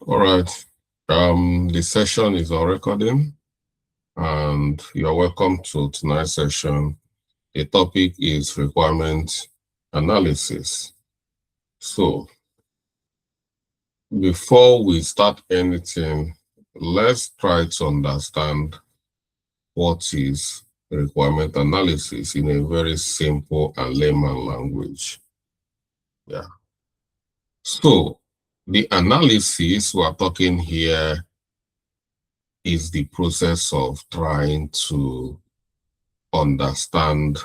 All right. The session is on recording, and you're welcome to tonight's session. The topic is requirement analysis. So, before we start anything, let's try to understand what is requirement analysis in a very simple and layman language. Yeah. So, the analysis we're talking here is the process of trying to understand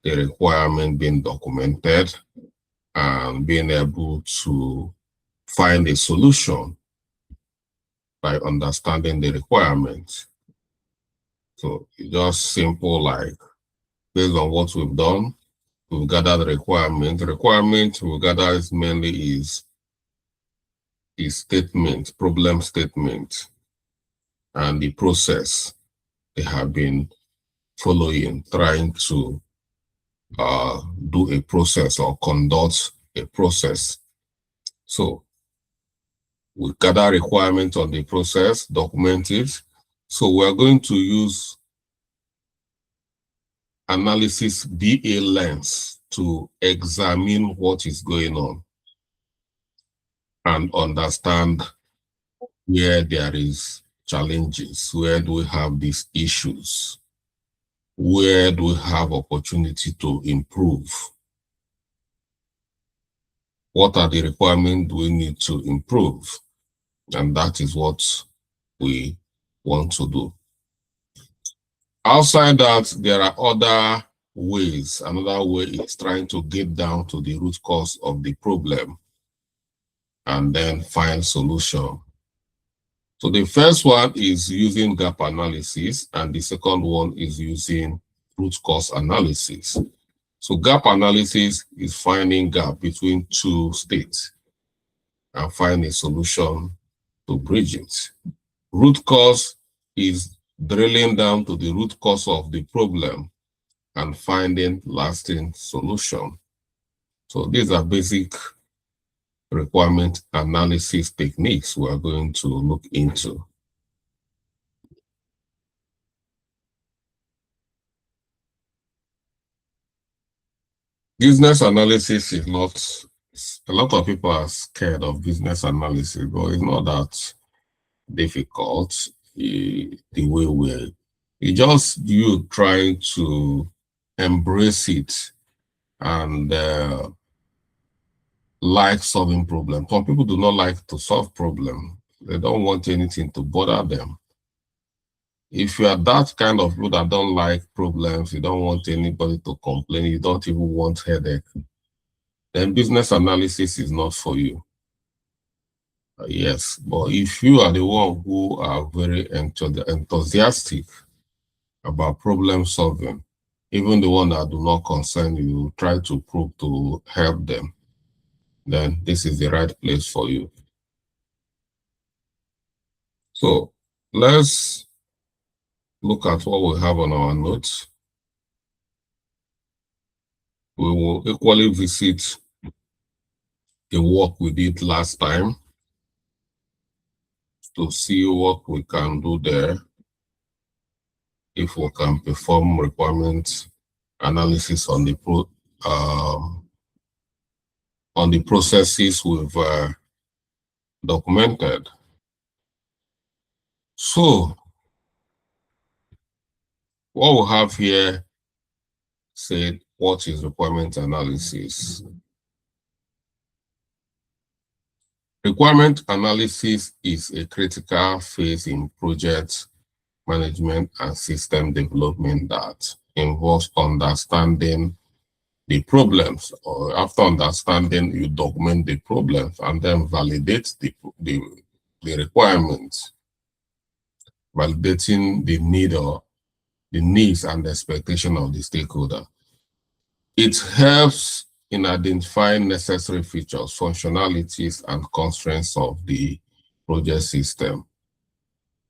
the requirement being documented and being able to find a solution by understanding the requirement. So it's just simple, like based on what we've done, we've gathered the requirement. The requirement we gather is mainly is statement, problem statement, and the process they have been following, trying to do a process or conduct a process. So we gather requirements on the process, document it. So we're going to use analysis BA lens to examine what is going on and understand where there is challenges, where do we have these issues, where do we have opportunity to improve, what are the requirements we need to improve, and that is what we want to do. Outside that, there are other ways. Another way is trying to get down to the root cause of the problem and then find solution. So the first one is using gap analysis, and the second one is using root cause analysis. So gap analysis is finding gap between two states and find a solution to bridge it. Root cause is drilling down to the root cause of the problem and finding lasting solution. So these are basic requirement analysis techniques we are going to look into. Business analysis is not, a lot of people are scared of business analysis, but it's not that difficult the way it's just you trying to embrace it and like solving problems. Some people do not like to solve problems. They don't want anything to bother them. If you are that kind of people that don't like problems, you don't want anybody to complain, you don't even want headache, then business analysis is not for you. Yes, but if you are the one who are very enthusiastic about problem solving, even the one that do not concern you, try to prove to help them, then this is the right place for you. So let's look at what we have on our notes. We will equally visit the work we did last time to see what we can do there, if we can perform requirement analysis on the processes we've documented. So what we have here said, what is requirement analysis? Requirement analysis is a critical phase in project management and system development that involves understanding the problems, or after understanding, you document the problems and then validate the requirements, validating the needs and the expectation of the stakeholder. It helps in identifying necessary features, functionalities, and constraints of the project system.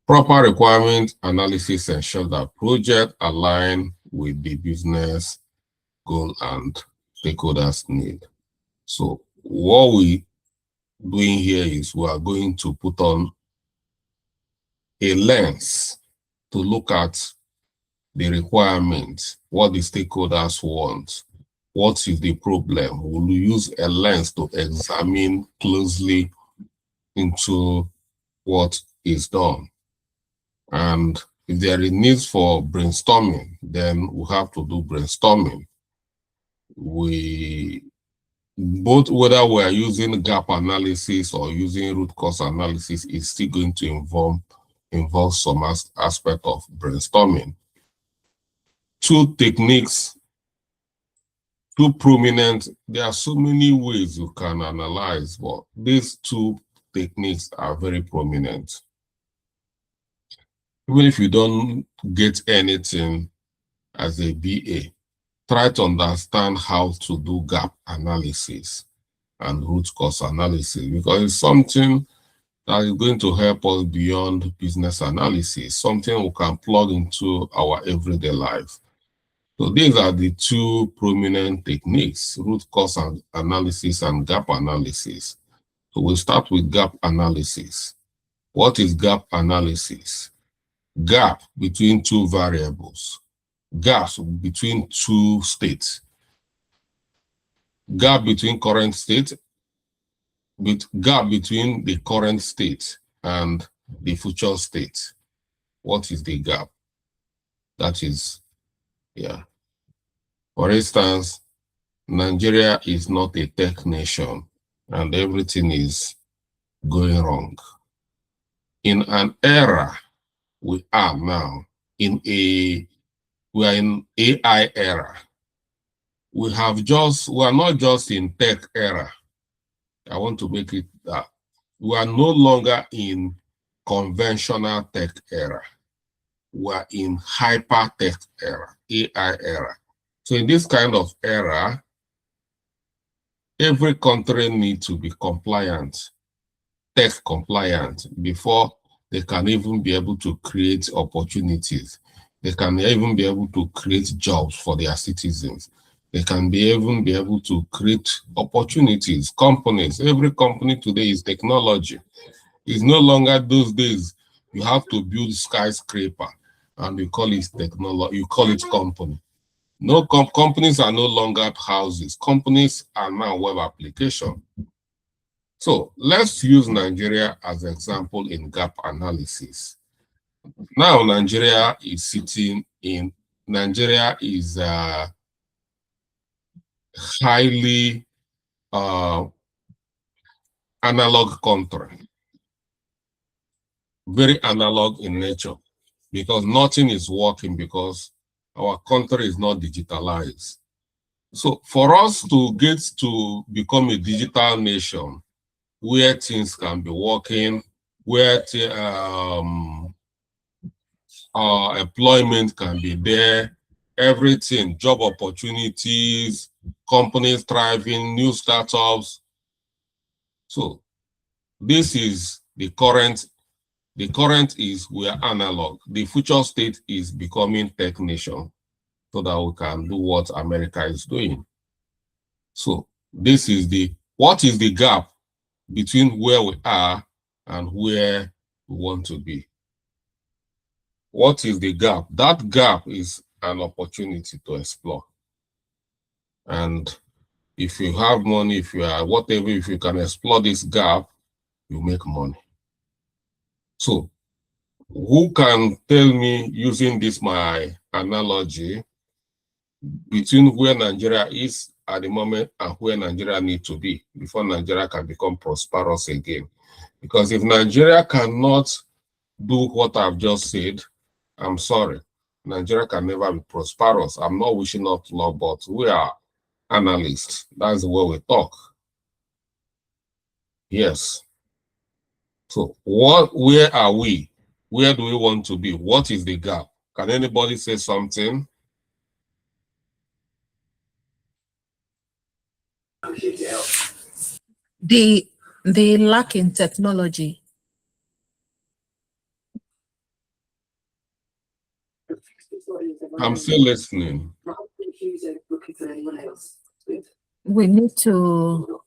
Proper requirement analysis ensures that projects align with the business goal and stakeholders' need. So what we doing here is we are going to put on a lens to look at the requirements, what the stakeholders want, what is the problem. We'll use a lens to examine closely into what is done. And if there is needs for brainstorming, then we have to do brainstorming. Both whether we are using gap analysis or using root cause analysis is still going to involve some aspect of brainstorming. Two techniques, two prominent, there are so many ways you can analyze, but these two techniques are very prominent. Even if you don't get anything as a BA, try to understand how to do gap analysis and root cause analysis, because it's something that is going to help us beyond business analysis, something we can plug into our everyday life. So these are the two prominent techniques, root cause analysis and gap analysis. So we'll start with gap analysis. What is gap analysis? Gap between two variables, gaps between two states, gap between current state, gap between the current state and the future state. What is the gap? That is, yeah. For instance, Nigeria is not a tech nation and everything is going wrong. In an era we are now, we are in AI era. We are not just in tech era. I want to make it that we are no longer in conventional tech era. We are in hyper tech era, AI era. So in this kind of era, every country needs to be compliant, tech compliant, before they can even be able to create opportunities. They can even be able to create jobs for their citizens. They can even be able to create opportunities, companies. Every company today is technology. It's no longer those days you have to build skyscraper and you call it technology, you call it company. No, companies are no longer houses. Companies are now web application. So let's use Nigeria as an example in gap analysis. Now Nigeria is highly analog country, very analog in nature, because nothing is working because our country is not digitalized. So for us to get to become a digital nation, where things can be working, where employment can be there, everything, job opportunities, companies thriving, new startups. So this is the current. The current is we are analog. The future state is becoming tech nation so that we can do what America is doing. So this is what is the gap between where we are and where we want to be? What is the gap? That gap is an opportunity to explore. And if you have money, if you can explore this gap, you make money. So who can tell me, using this my analogy, between where Nigeria is at the moment and where Nigeria needs to be before Nigeria can become prosperous again? Because if Nigeria cannot do what I've just said, I'm sorry, Nigeria can never be prosperous. I'm not wishing not love, but we are analysts. That's the way we talk. Yes. So where are we? Where do we want to be? What is the gap? Can anybody say something? The lack in technology. I'm still listening. We need to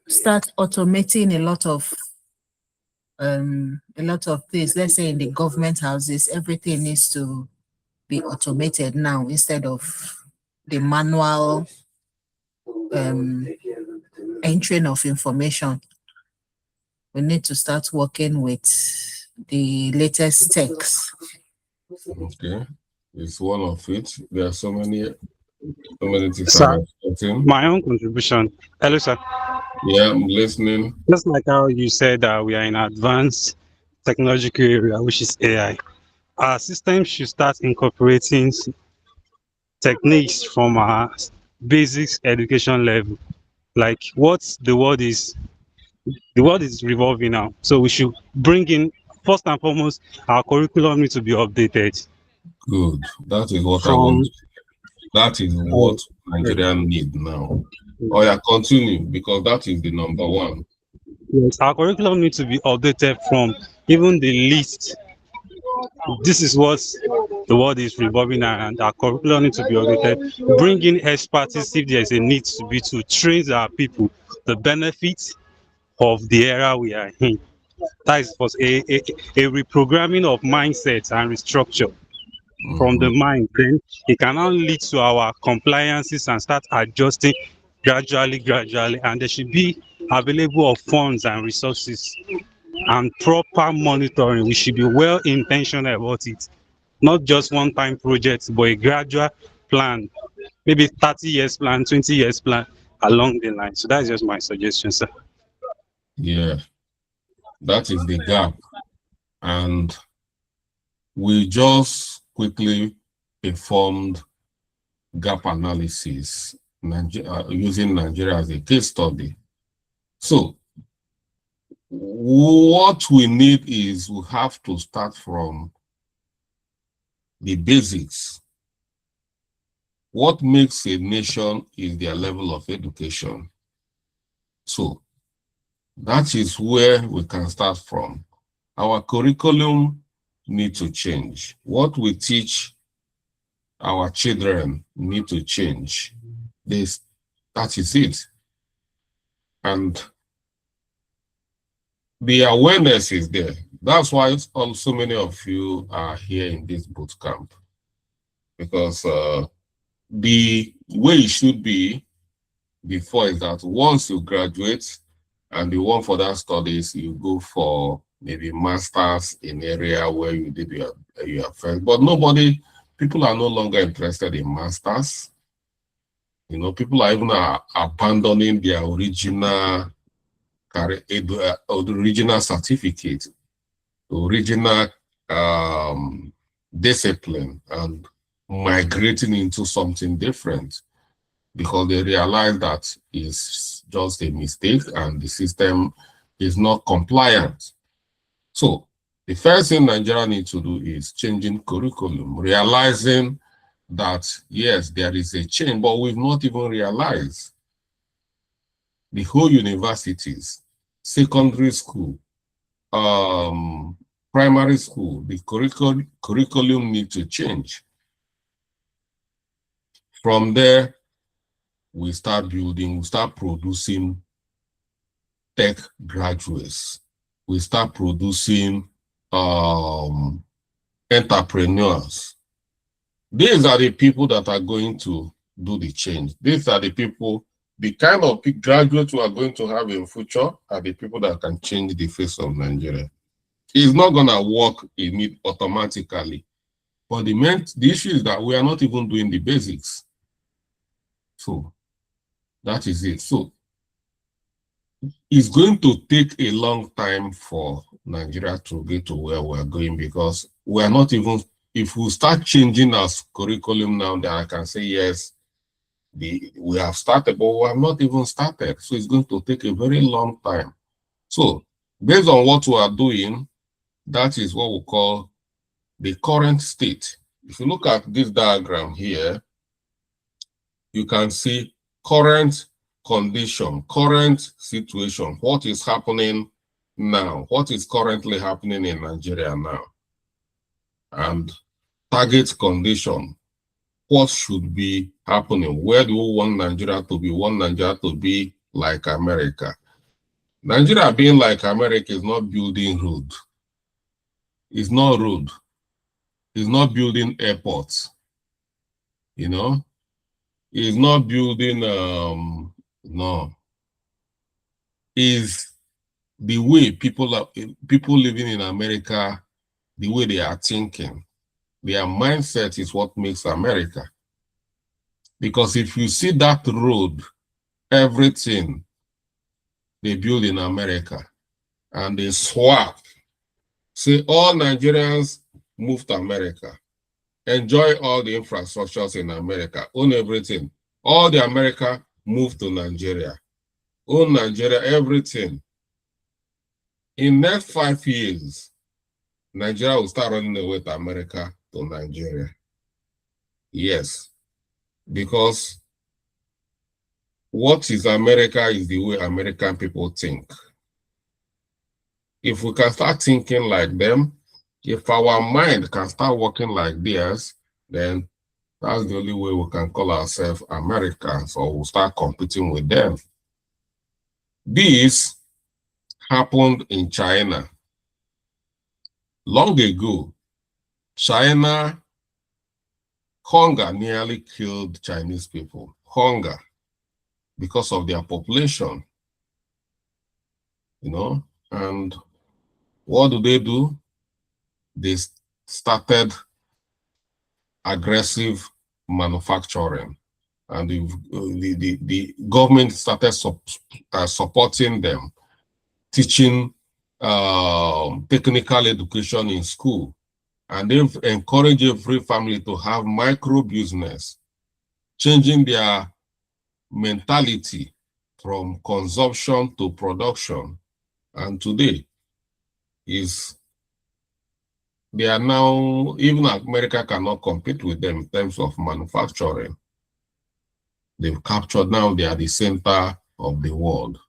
start automating a lot of things. Let's say in the government houses, everything needs to be automated now instead of the manual entering of information. We need to start working with the latest techs. Okay, it's one of it. There are so many things Sir, I'm expecting. my own contribution. Hello, sir. Yeah, I'm listening. Just like how you said that we are in advanced technological area, which is AI. Our system should start incorporating techniques from our basics education level, like what the world is revolving now. So we should bring in, first and foremost, our curriculum needs to be updated Good. That is what I from want. That is what Nigerians need now. Oh yeah, continue, because that is the number one. yes, our curriculum needs to be updated from even the least. This is what the world is revolving around. Our curriculum needs to be updated. Bring in expertise if there is a need to be, to train our people the benefits of the era we are in. That is for a reprogramming of mindsets and restructure from the mind. Then it can now lead to our compliances and start adjusting gradually, and there should be available of funds and resources and proper monitoring. We should be well intentional about it, not just one-time projects, but a gradual plan, maybe 30 years plan, 20 years plan along the line. So that's just my suggestion, sir. Yeah, that is the gap. And we just quickly performed gap analysis using Nigeria as a case study. So what we need is we have to start from the basics. What makes a nation is their level of education. So that is where we can start from. Our curriculum need to change. What we teach our children need to change. That is it. And the awareness is there. That's why so many of you are here in this boot camp, because the way it should be before is that once you graduate and you want further studies, you go for maybe masters in area where you did your first. But people are no longer interested in masters. You know, people are even abandoning their original certificate, original discipline, and migrating into something different because they realize that it's just a mistake and the system is not compliant. So the first thing Nigeria needs to do is changing curriculum, realizing that, yes, there is a change, but we've not even realized the whole universities, secondary school, primary school, the curriculum need to change. From there, we start producing tech graduates. We start producing entrepreneurs. These are the people that are going to do the change. These are the people, the kind of graduates we are going to have in future are the people that can change the face of Nigeria. It's not going to work in it automatically. But the issue is that we are not even doing the basics. So that is it. So it's going to take a long time for Nigeria to get to where we're going, because we are not even, if we start changing our curriculum now, then I can say, yes, we have started, but we have not even started. So it's going to take a very long time. So based on what we are doing, that is what we call the current state. If you look at this diagram here, you can see current condition, current situation, what is happening now, what is currently happening in Nigeria now, and target condition, what should be happening, where do we want Nigeria to be? We want Nigeria to be like America. Nigeria being like America is not building road. It's not road. It's not building airports. You know, it's not building no. Is the way people living in America, the way they are thinking, their mindset is what makes America. Because if you see that road, everything they build in America, and they swap, say all Nigerians move to America, enjoy all the infrastructures in America, own everything. All the America move to Nigeria, own Nigeria, everything. In next 5 years, Nigeria will start running away to America to Nigeria. Yes, because what is America is the way American people think. If we can start thinking like them, if our mind can start working like theirs, then that's the only way we can call ourselves Americans, or we'll start competing with them. This happened in China. Long ago, China, hunger nearly killed Chinese people. Hunger, because of their population, you know. And what do? They started aggressive manufacturing, and the government started supporting them, teaching technical education in school, and they've encouraged every family to have micro business, changing their mentality from consumption to production. And today they are now, even America cannot compete with them in terms of manufacturing. They've captured, now they are the center of the world.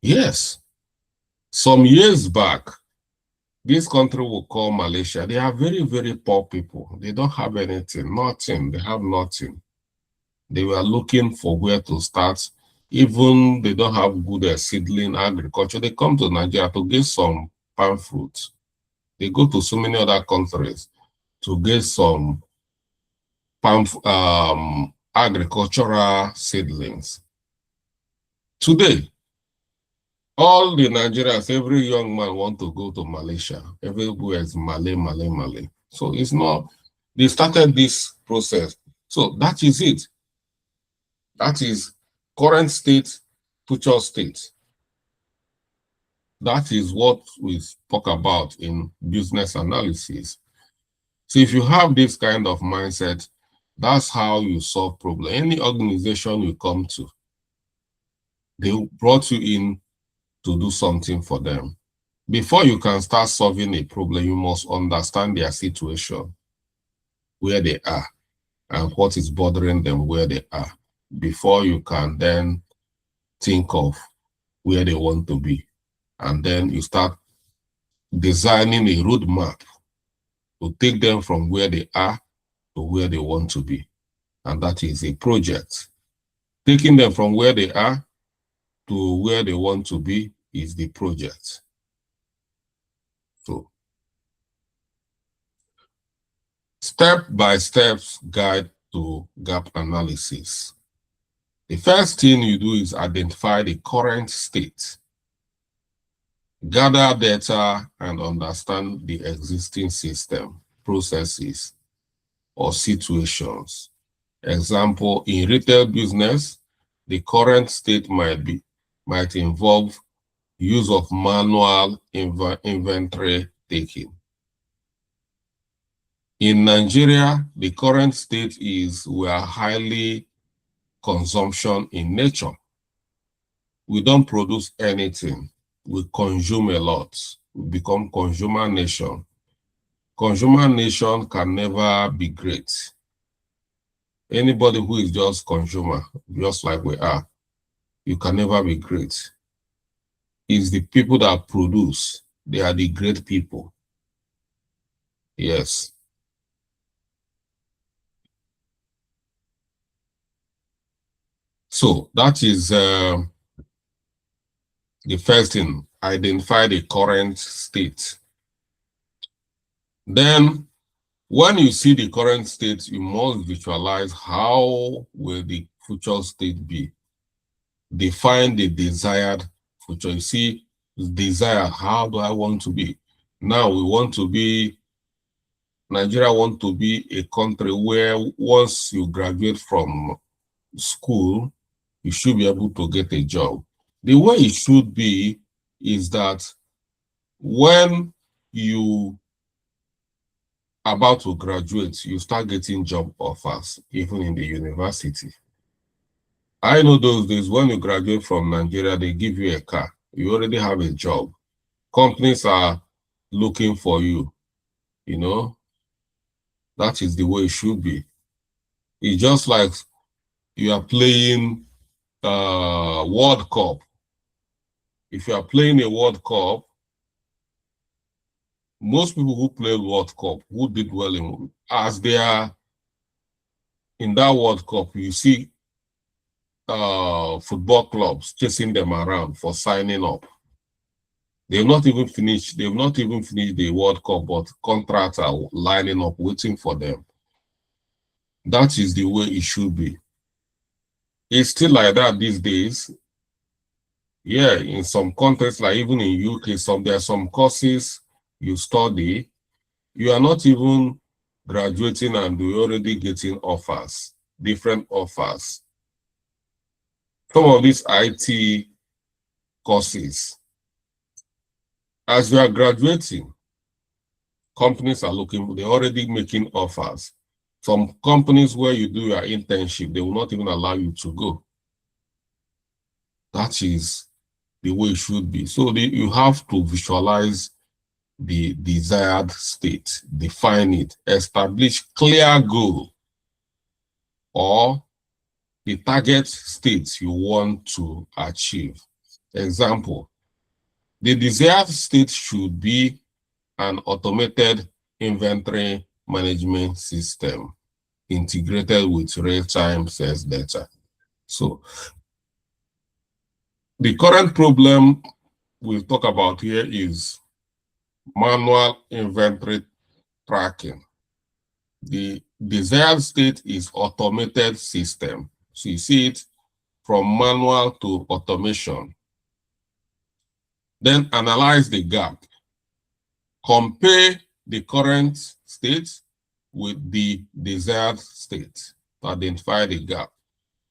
Yes, some years back, this country will call Malaysia. They are very, very poor people. They don't have anything, nothing. They have nothing. They were looking for where to start. Even they don't have good seedling agriculture. They come to Nigeria to get some palm fruit. They go to so many other countries to get some palm agricultural seedlings. Today, all the Nigerians, every young man want to go to Malaysia. Everywhere is Malay, Malay, Malay. So it's not, they started this process. So that is it. That is current state, future state. That is what we talk about in business analysis. So if you have this kind of mindset, that's how you solve problems. Any organization you come to, they brought you in to do something for them. Before you can start solving a problem, you must understand their situation, where they are, and what is bothering them where they are, before you can then think of where they want to be. And then you start designing a roadmap to take them from where they are to where they want to be. And that is a project. Taking them from where they are to where they want to be is the project. So, step-by-step guide to gap analysis. The first thing you do is identify the current state. Gather data and understand the existing system, processes, or situations. Example, in retail business, the current state might involve use of manual inventory taking. In Nigeria, the current state is we are highly consumption in nature. We don't produce anything. We consume a lot. We become consumer nation. Consumer nation can never be great. Anybody who is just consumer, just like we are, you can never be great. It's the people that produce. They are the great people. Yes. So that is The first thing, identify the current state. Then, when you see the current state, you must visualize how will the future state be. Define the desired future. You see, desire, how do I want to be? Now we want to be, Nigeria want to be a country where once you graduate from school, you should be able to get a job. The way it should be is that when you are about to graduate, you start getting job offers, even in the university. I know those days when you graduate from Nigeria, they give you a car. You already have a job. Companies are looking for you, you know. That is the way it should be. It's just like you are playing World Cup. If you are playing a World Cup, most people who play World Cup, who did well in, as they are in that World Cup, you see football clubs chasing them around for signing up. They've not even finished the World Cup, but contracts are lining up, waiting for them. That is the way it should be. It's still like that these days. Yeah, in some countries, like even in UK, there are some courses you study, you are not even graduating and you're already getting offers, different offers. Some of these IT courses, as you are graduating, companies are looking, they're already making offers. Some companies where you do your internship, they will not even allow you to go. That is the way it should be. So you have to visualize the desired state, define it, establish clear goal or the target state you want to achieve. Example, the desired state should be an automated inventory management system integrated with real-time sales data. So the current problem we'll talk about here is manual inventory tracking. The desired state is automated system. So you see it from manual to automation. Then analyze the gap. Compare the current state with the desired state to identify the gap.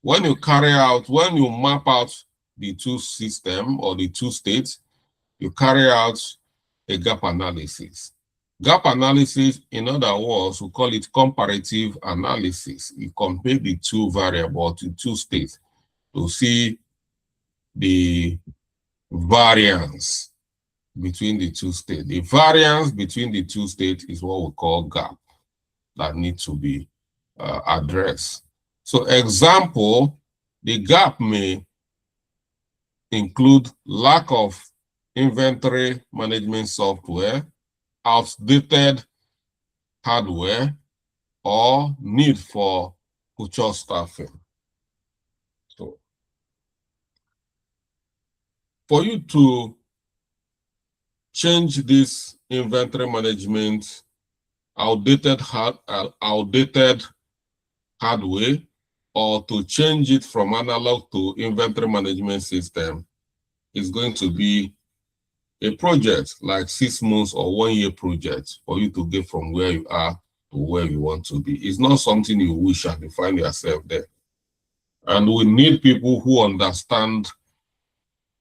When you map out the two systems or the two states, you carry out a gap analysis. Gap analysis, in other words, we call it comparative analysis. You compare the two variables, the two states, to see the variance between the two states. The variance between the two states is what we call gap that need to be addressed. So example, the gap may include lack of inventory management software, outdated hardware, or need for future staffing. So for you to change this inventory management, outdated hardware, or to change it from analog to inventory management system is going to be a project like 6 months or 1 year project for you to get from where you are to where you want to be. It's not something you wish and you find yourself there. And we need people who understand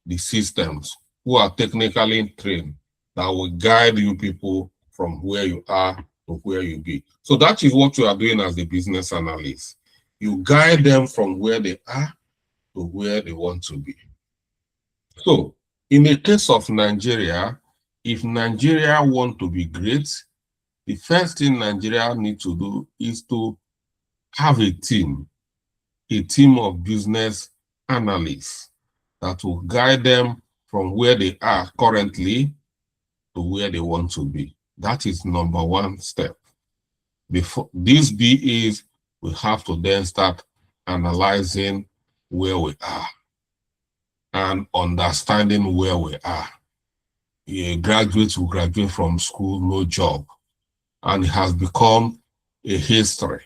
the systems, who are technically trained, that will guide you people from where you are to where you be. So that is what you are doing as a business analyst. You guide them from where they are to where they want to be. So in the case of Nigeria, if Nigeria want to be great, the first thing Nigeria needs to do is to have a team of business analysts that will guide them from where they are currently to where they want to be. That is number one step. Before this is, we have to then start analyzing where we are. and understanding where we are. A graduate will graduate from school, no job, and it has become a history.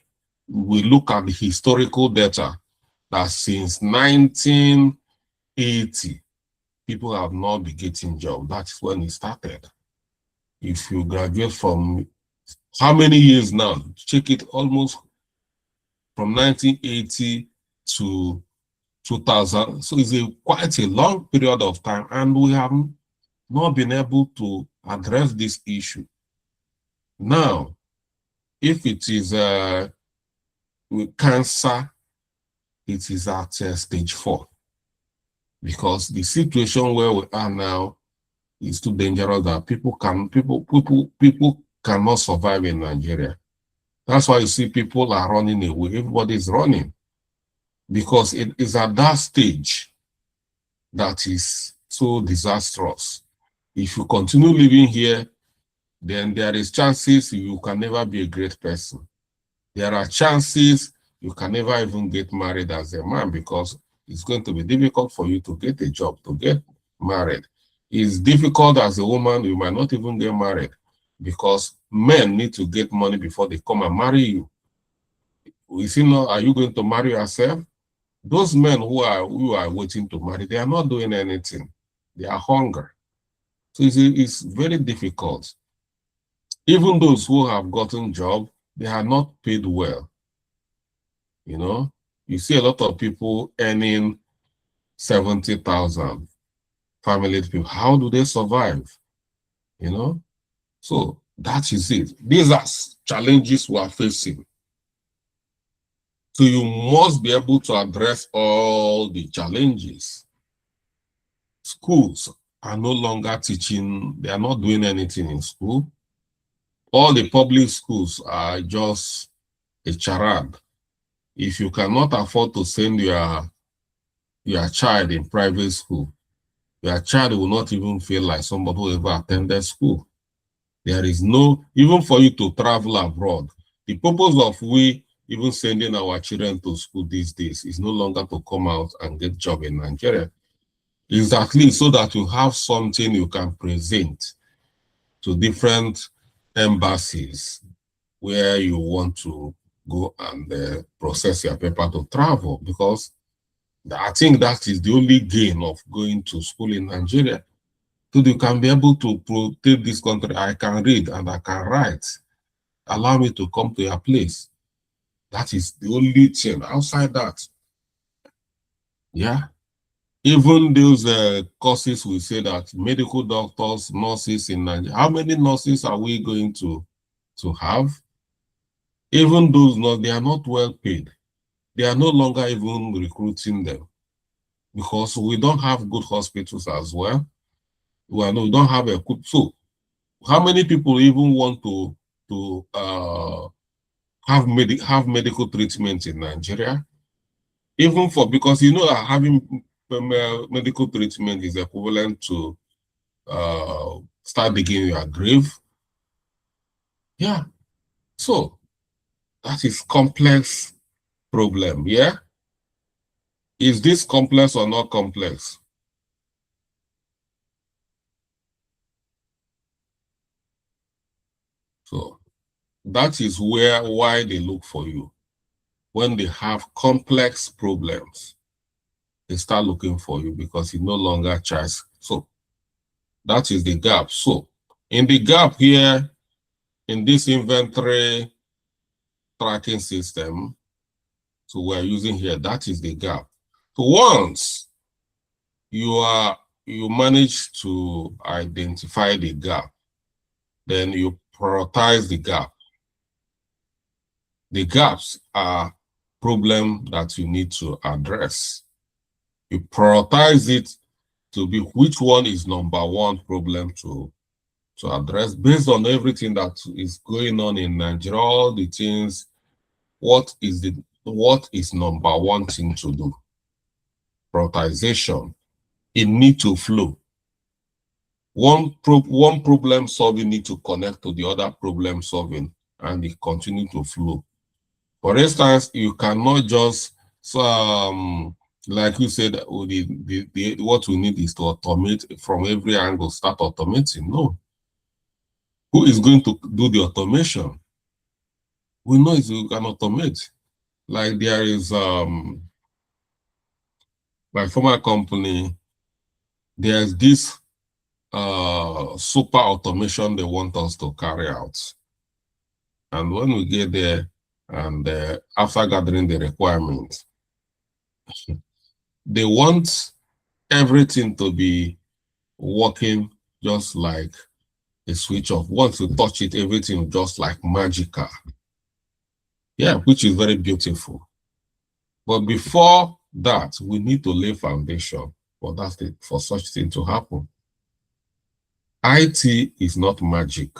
We look at the historical data that since 1980, people have not been getting jobs. That's when it started. If you graduate from how many years now? Check it, almost from 1980 to 2000. So it's quite a long period of time, and we have not been able to address this issue. Now, if it is with cancer, it is at stage 4, because the situation where we are now is too dangerous that people cannot survive in Nigeria. That's why you see people are running away. Everybody is running, because it is at that stage that is so disastrous. If you continue living here, then there is chances you can never be a great person. There are chances you can never even get married as a man, because it's going to be difficult for you to get a job, to get married. It's difficult as a woman, you might not even get married, because men need to get money before they come and marry you. We see now, are you going to marry yourself? Those men who are waiting to marry, they are not doing anything. They are hungry. So it's very difficult. Even those who have gotten job, they are not paid well. You know, you see a lot of people earning 70,000, family people. How do they survive? You know, so that is it. These are challenges we are facing. So you must be able to address all the challenges. Schools are no longer teaching, they are not doing anything in school. All the public schools are just a charade. If you cannot afford to send your child in private school, your child will not even feel like somebody who ever attended school. There is no, even for you to travel abroad, the purpose of we even sending our children to school these days is no longer to come out and get job in Nigeria. It's at least so that you have something you can present to different embassies where you want to go and process your paper to travel, because I think that is the only gain of going to school in Nigeria. So you can be able to protect this country. I can read and I can write. Allow me to come to your place. That is the only thing. Outside that, yeah. Even those courses, we say that medical doctors, nurses in Nigeria, how many nurses are we going to have? Even those, they are not well paid. They are no longer even recruiting them, because we don't have good hospitals as well. We don't have a good, so how many people even want to have medical treatment in Nigeria? Even for, because having medical treatment is equivalent to start digging your grave. Yeah. So that is complex problem. Yeah. Is this complex or not complex? So that is why they look for you. When they have complex problems, they start looking for you, because you no longer charge. So that is the gap. So in the gap here, in this inventory tracking system, so we're using here, that is the gap. So once you manage to identify the gap, then you prioritize the gap. The gaps are problems that you need to address. You prioritize it to be which one is #1 problem to address, based on everything that is going on in Nigeria, all the things. What is #1 thing to do? Prioritization. It needs to flow. One problem solving need to connect to the other problem solving, and it continue to flow. For instance, you cannot just like you said, what we need is to automate from every angle, start automating. No. Who is going to do the automation? We know is you can automate. Like there is my former company, there's this super automation they want us to carry out. And when we get there, and after gathering the requirements, they want everything to be working just like a switch off. Once you touch it, everything just like magical. Yeah, which is very beautiful. But before that, we need to lay foundation for such thing to happen. IT is not magic.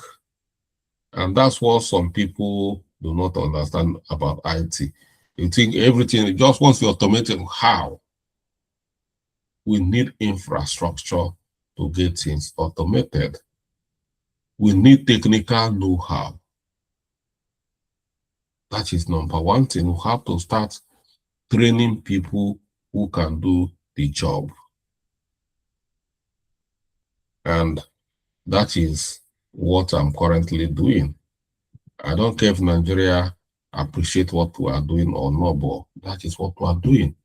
And that's what some people do not understand about IT. You think everything, just once you automate it, how? We need infrastructure to get things automated. We need technical know-how. That is number one thing. We have to start training people who can do the job. And that is what I'm currently doing. I don't care if Nigeria appreciate what we are doing or not, but that is what we are doing.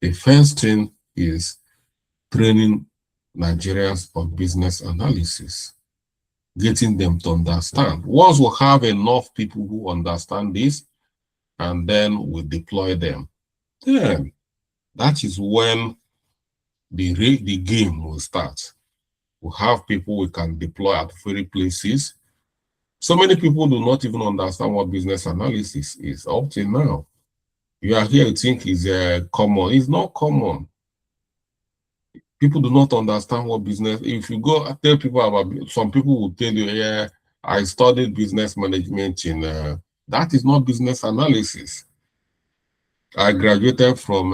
The first thing is training Nigerians on business analysis, getting them to understand. Once we have enough people who understand this, and then we deploy them, then that is when the game will start. We have people we can deploy at very places. So many people do not even understand what business analysis is up till now. You are here, you think it's common. It's not common. People do not understand what business. If you go tell people about, some people will tell you, yeah, I studied business management in, that is not business analysis. I graduated from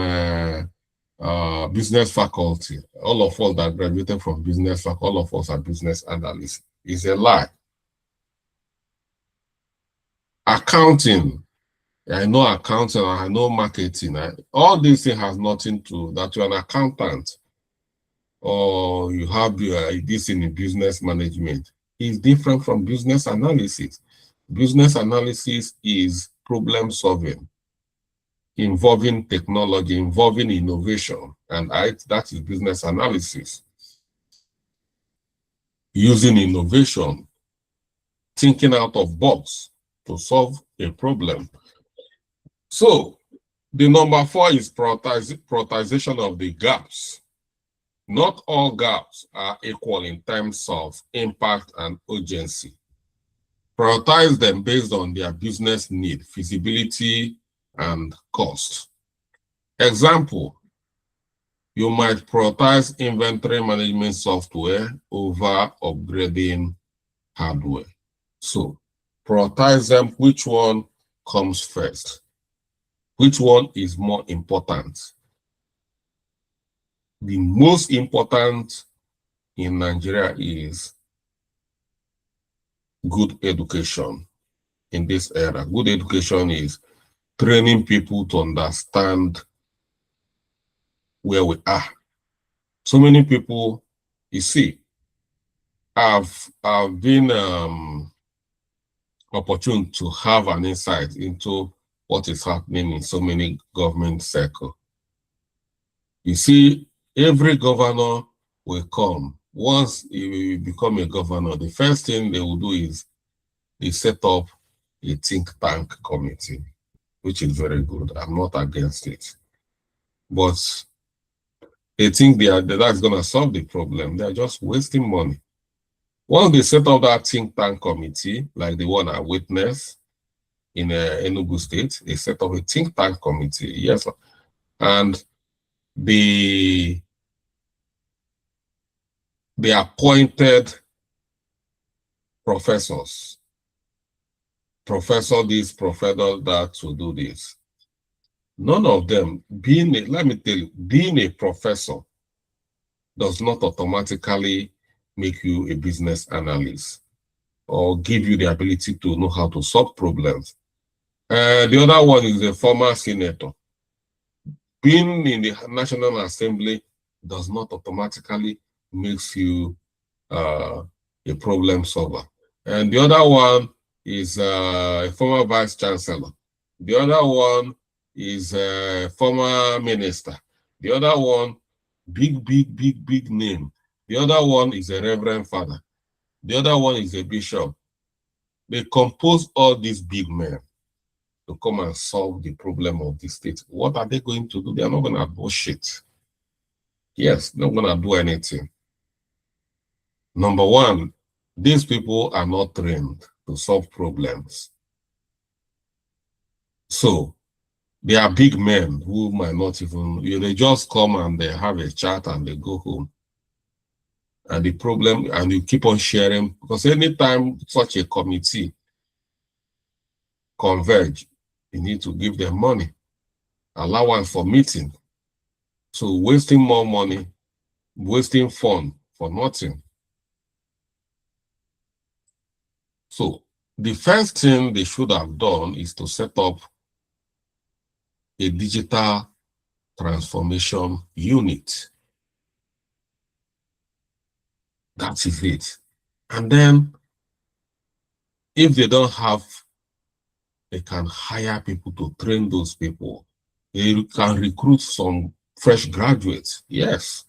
business faculty. All of us that graduated from business faculty, all of us are business analysts. It's a lie. Accounting, I know accounting, I know marketing. All these things has nothing to that you're an accountant or you have this in business management. It's different from business analysis. Business analysis is problem solving, involving technology, involving innovation, and that is business analysis. Using innovation, thinking out of box to solve a problem. So the number 4 is prioritization of the gaps. Not all gaps are equal in terms of impact and urgency. Prioritize them based on their business need, feasibility, and cost. Example, you might prioritize inventory management software over upgrading hardware. So prioritize them, which one comes first? Which one is more important? The most important in Nigeria is good education in this era. Good education is training people to understand where we are. So many people, you see, I've been opportune to have an insight into what is happening in so many government circles. You see, every governor will come. Once you become a governor, the first thing they will do is they set up a think tank committee, which is very good. I'm not against it. But they think that's going to solve the problem. They're just wasting money. Once they set up that think tank committee, like the one I witnessed in Enugu State, they set up a think tank committee, yes, and they appointed professors, professor this, professor that to do this. None of them, let me tell you, being a professor does not automatically make you a business analyst or give you the ability to know how to solve problems. The other one is a former senator. being in the National Assembly does not automatically makes you a problem solver. And the other one is a former vice chancellor. The other one is a former minister. The other one, big name. The other one is a reverend father. The other one is a bishop. They compose all these big men to come and solve the problem of the state. What are they going to do? They are not going to do shit. Yes, they're not going to do anything. Number one, these people are not trained to solve problems. So they are big men who might not even, they just come and they have a chat and they go home. And the problem, and you keep on sharing, because anytime such a committee converge, you need to give them money, allowance for meeting. So wasting more money, wasting fund for nothing. So the first thing they should have done is to set up a digital transformation unit. That is it. And then if they don't have, they can hire people to train those people. They can recruit some fresh graduates, yes,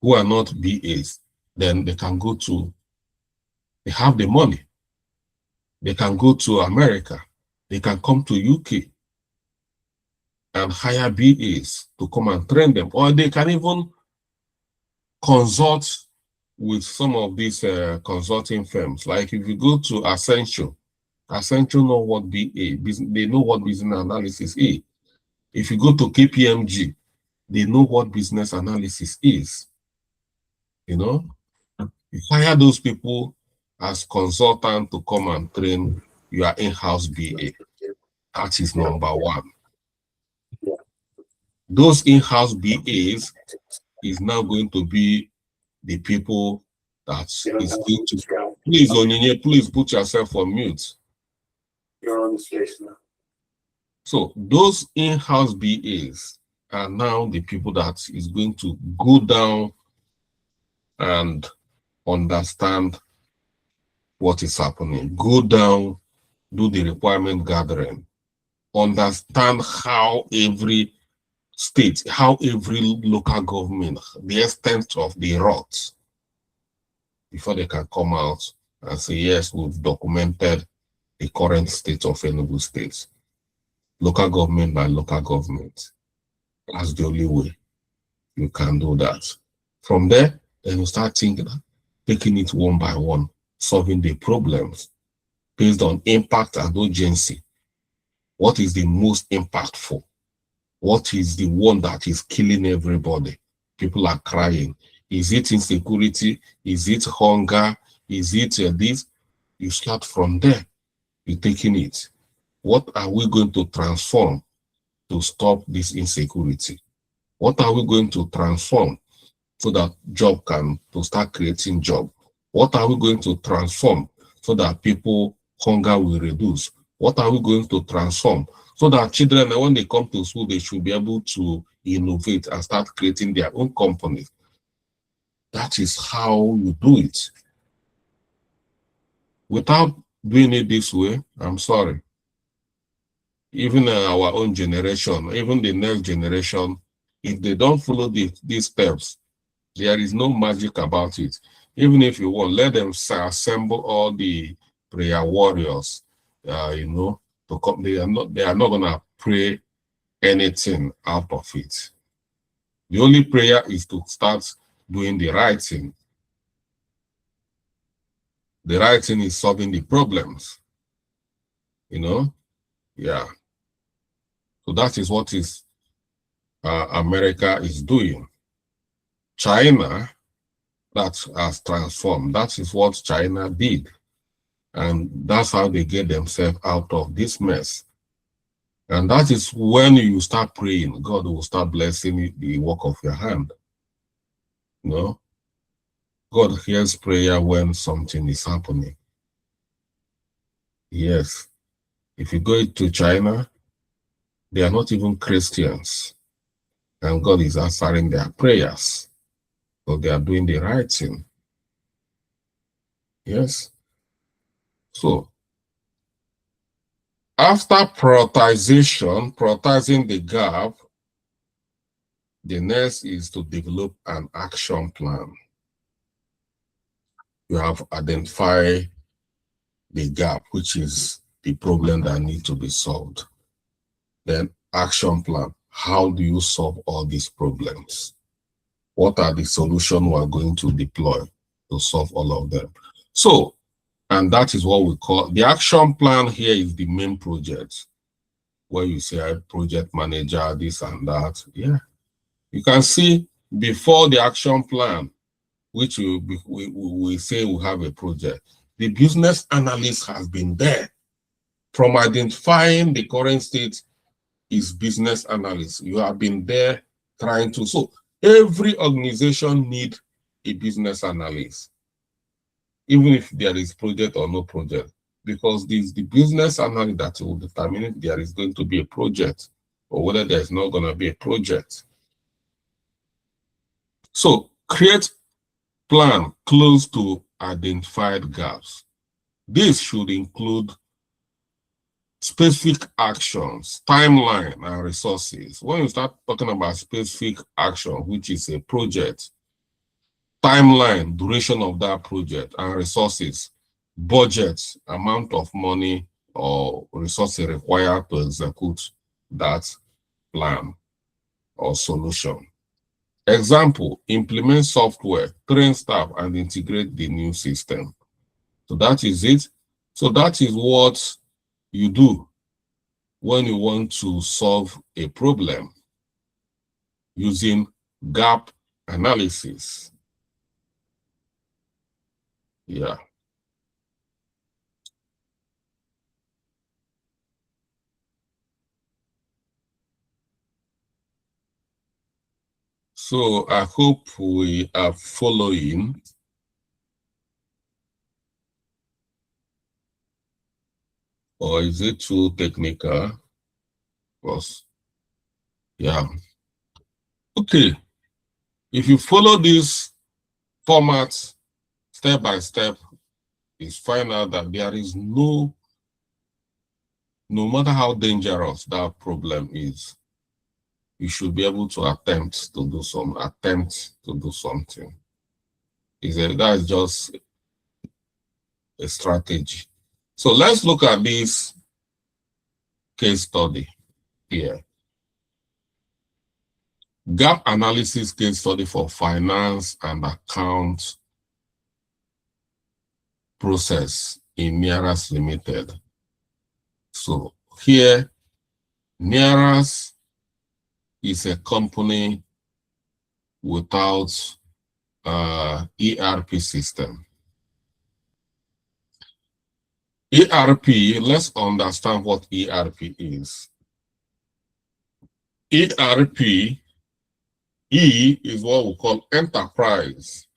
who are not BAs. Then they can go to, they have the money. They can go to America. They can come to UK and hire BAs to come and train them. Or they can even consult with some of these consulting firms. Like if you go to Accenture, Accenture know what BA, they know what business analysis is. If you go to KPMG, they know what business analysis is. You know, you hire those people as consultant to come and train your in-house BA. That is number one. Those in-house BAs is now going to be the people that is going to, please, Onyinye, please put yourself on mute. You're on the space now. So those in-house BAs are now the people that is going to go down and understand what is happening, go down, do the requirement gathering, understand how every state, how every local government, the extent of the rot, before they can come out and say, yes, we've documented the current state of Enugu State. Local government by local government. That's the only way you can do that. From there, then you start thinking, taking it one by one, solving the problems based on impact and urgency. What is the most impactful? What is the one that is killing everybody? People are crying. Is it insecurity? Is it hunger? Is it this? You start from there. You're taking it. What are we going to transform to stop this insecurity? What are we going to transform so that job can to start creating job? What are we going to transform so that people hunger will reduce? What are we going to transform so that children, when they come to school, they should be able to innovate and start creating their own companies? That is how you do it. Without doing it this way, I'm sorry. Even our own generation, even the next generation, if they don't follow these steps, there is no magic about it. Even if you want, let them assemble all the prayer warriors, to come. They are not gonna pray anything out of it. The only prayer is to start doing the right thing. The right thing is solving the problems. Yeah. So that is what is America is doing. China, that has transformed. That is what China did. And that's how they get themselves out of this mess. And that is when you start praying, God will start blessing the work of your hand. God hears prayer when something is happening. Yes. If you go to China, they are not even Christians. and God is answering their prayers. So they are doing the right thing. Yes. So after prioritizing the gap, the next is to develop an action plan. You have identified the gap, which is the problem that needs to be solved. Then action plan. How do you solve all these problems? What are the solutions we are going to deploy to solve all of them? So, and that is what we call the action plan. Here is the main project, where you say project manager, this and that. Yeah. You can see before the action plan, which we say we have a project, the business analyst has been there. From identifying the current state is business analyst. You have been there trying to, so every organization needs a business analyst, even if there is project or no project, because this the business analyst that will determine if there is going to be a project or whether there is not going to be a project. So create plan close to identified gaps. This should include specific actions, timeline, and resources. When you start talking about specific action, which is a project, timeline, duration of that project, and resources, budget, amount of money or resources required to execute that plan or solution. Example, implement software, train staff, and integrate the new system. So that is it. So that is what you do when you want to solve a problem using gap analysis. Yeah. So I hope we are following. Or is it too technical? Because, yeah. Okay. If you follow this format step by step, you find out that there is no matter how dangerous that problem is, you should be able to attempt to do something. That's just a strategy. So let's look at this case study here. Gap analysis case study for finance and account process in Nearas Limited. So here, Nearas is a company without ERP system. ERP, let's understand what ERP is. ERP, E is what we call enterprise.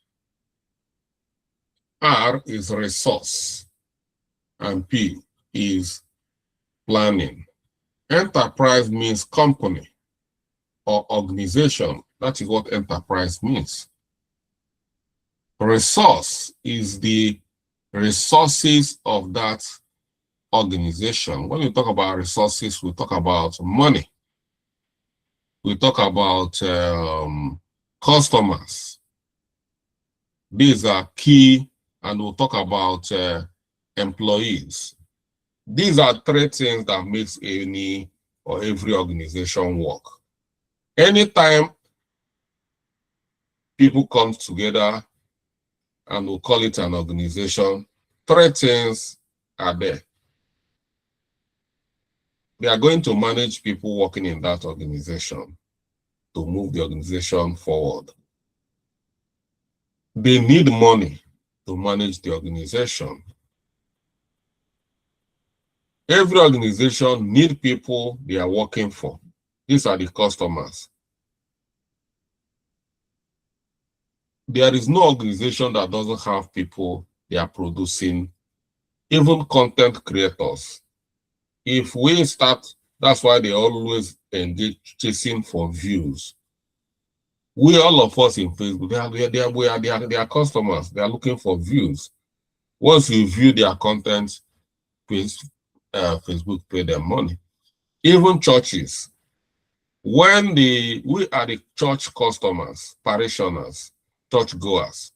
R is resource, and P is planning. Enterprise means company or organization. That is what enterprise means. Resource is the resources of that organization. When we talk about resources, we talk about money. We talk about customers. These are key, and we'll talk about employees. These are three things that makes any or every organization work. Anytime people come together and we'll call it an organization, three things are there. They are going to manage people working in that organization to move the organization forward. They need money to manage the organization. Every organization needs people they are working for. These are the customers. There is no organization that doesn't have people they are producing, even content creators. If we start, that's why they always engage chasing for views. We, all of us in Facebook, they are customers. They are looking for views. Once you view their content, Facebook pay them money. Even churches, when we are the church customers, parishioners, church goers,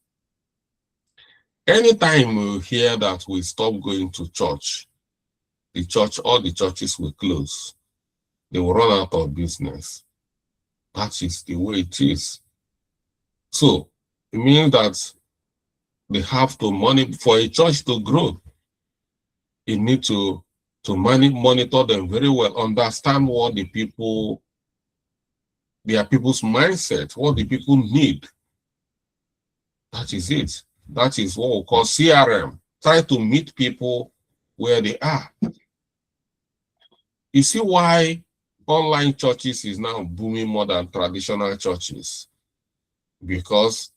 anytime we hear that we stop going to church, all the churches will close. They will run out of business. That is the way it is. So it means that they have to for a church to grow. You need to monitor them very well, understand what their people's mindset, what the people need. That is it. That is what we call CRM. Try to meet people where they are. You see why online churches is now booming more than traditional churches? Because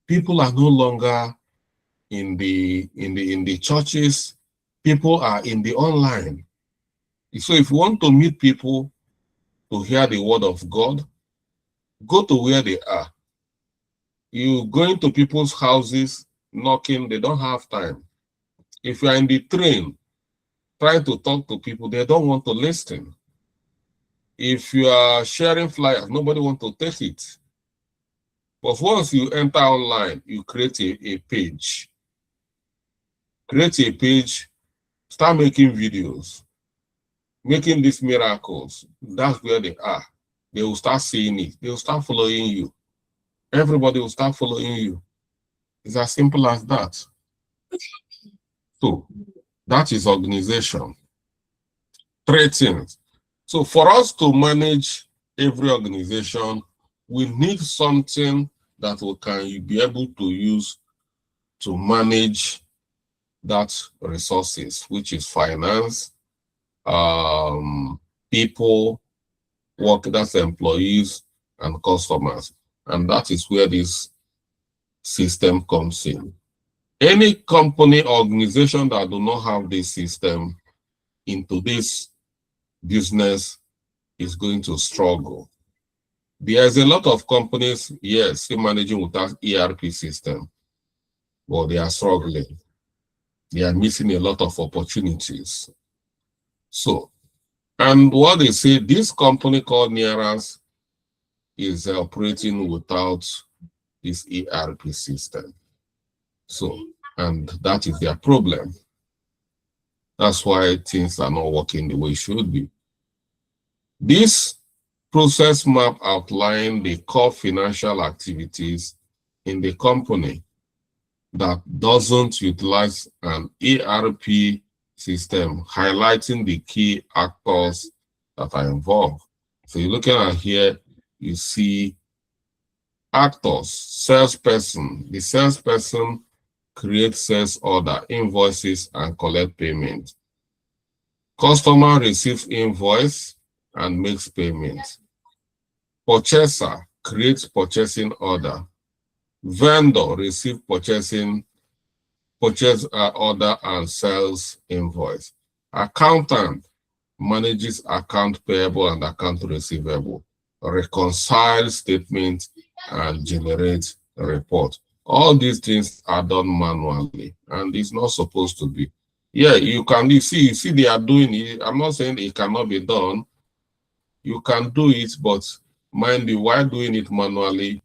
people are no longer in the churches. People are in the online. So if you want to meet people to hear the word of God, go to where they are. You go into people's houses, knocking, they don't have time. If you are in the train, trying to talk to people, they don't want to listen. If you are sharing flyers, nobody wants to take it. But once you enter online, you create a page. Create a page, start making videos, making these miracles. That's where they are. They will start seeing it. They will start following you. Everybody will start following you. It's as simple as that. So that is organization. 3 things. So for us to manage every organization, we need something that we can be able to use to manage that resources, which is finance, people, that's employees and customers. And that is where this system comes in. Any company, organization that do not have this system in today's business is going to struggle. There's a lot of companies, yes, still managing without ERP system, but they are struggling. They are missing a lot of opportunities. So, and what they say, this company called Nearance is operating without this ERP system. So, and that is their problem. That's why things are not working the way it should be. This process map outlines the core financial activities in the company that doesn't utilize an ERP system, highlighting the key actors that are involved. So you're looking at here, you see actors, salesperson. The salesperson creates sales order, invoices, and collect payment. Customer receives invoice and makes payment. Purchaser creates purchasing order. Vendor receives purchase order and sells invoice. Accountant manages account payable and account receivable, reconciles statements, and generates a report. All these things are done manually, and it's not supposed to be. Yeah, you see they are doing it. I'm not saying it cannot be done. You can do it, but mind you, while doing it manually,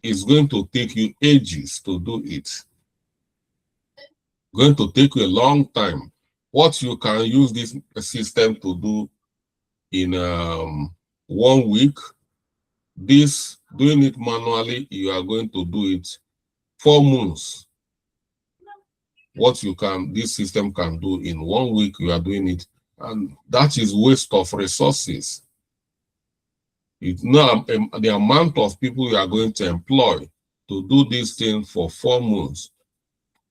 it's going to take you ages to do it. Going to take you a long time. What you can use this system to do in 1 week, this doing it manually, you are going to do it 4 months. What this system can do in 1 week, you are doing it, and that is waste of resources. It's not the amount of people you are going to employ to do this thing for 4 months.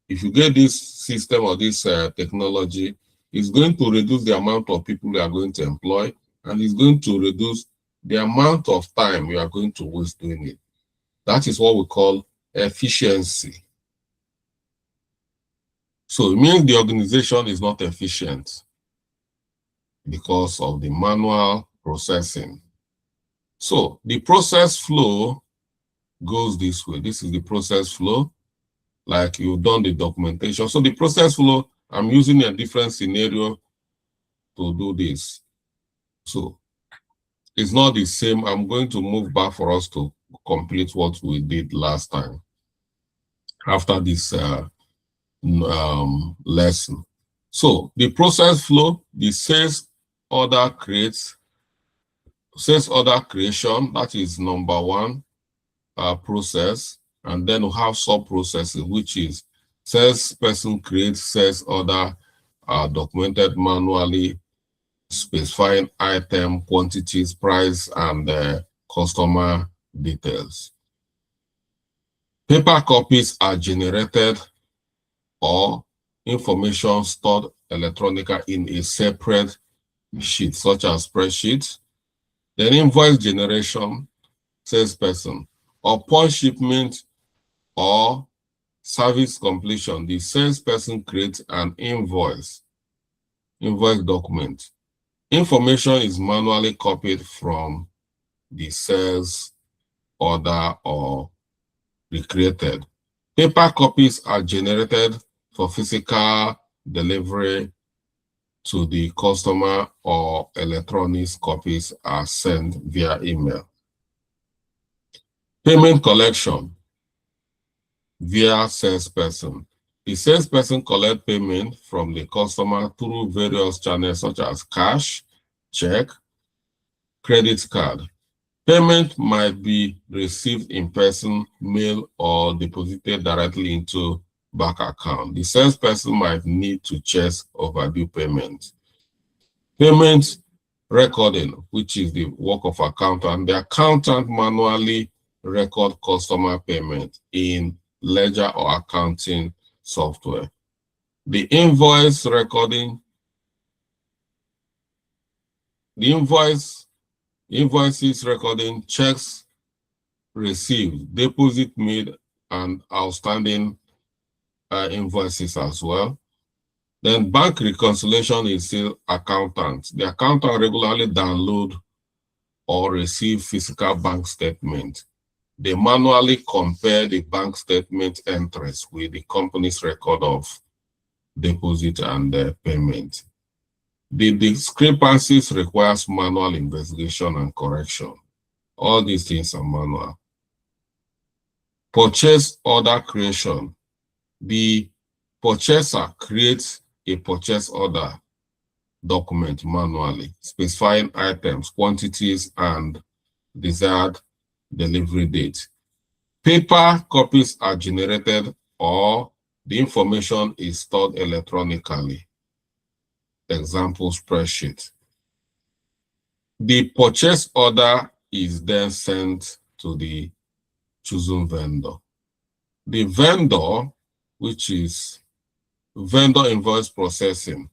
If you get this system or this technology, it's going to reduce the amount of people you are going to employ, and it's going to reduce the amount of time you are going to waste doing it. That is what we call efficiency. So it means the organization is not efficient because of the manual processing. So the process flow goes this way. This is the process flow, like you've done the documentation. So the process flow, I'm using a different scenario to do this. So it's not the same. I'm going to move back for us to complete what we did last time after this lesson. So the process flow, the sales order creation, that is number one process. And then we have sub processes, which is salesperson creates sales order, documented manually, specifying item, quantities, price, and customer details. Paper copies are generated or information stored electronically in a separate sheet, such as spreadsheets. Then invoice generation, salesperson. Upon shipment or service completion, the salesperson creates an invoice document. Information is manually copied from the sales order or recreated. Paper copies are generated for physical delivery to the customer, or electronic copies are sent via email. Payment collection via salesperson. The salesperson collects payment from the customer through various channels such as cash, check, credit card. Payment might be received in person, mail, or deposited directly into bank account. The salesperson might need to check overdue payment. Payment recording, which is the work of accountant. The accountant manually record customer payment in ledger or accounting software. The invoice recording, invoices recording, checks received, deposit made, and outstanding invoices as well. Then bank reconciliation is still accountant. The accountant regularly download or receive physical bank statement. They manually compare the bank statement entries with the company's record of deposit and payment. The discrepancies requires manual investigation and correction. All these things are manual. Purchase order creation. The purchaser creates a purchase order document manually, specifying items, quantities, and desired delivery date. Paper copies are generated or the information is stored electronically. Example spreadsheet. The purchase order is then sent to the chosen vendor. The vendor, which is vendor invoice processing.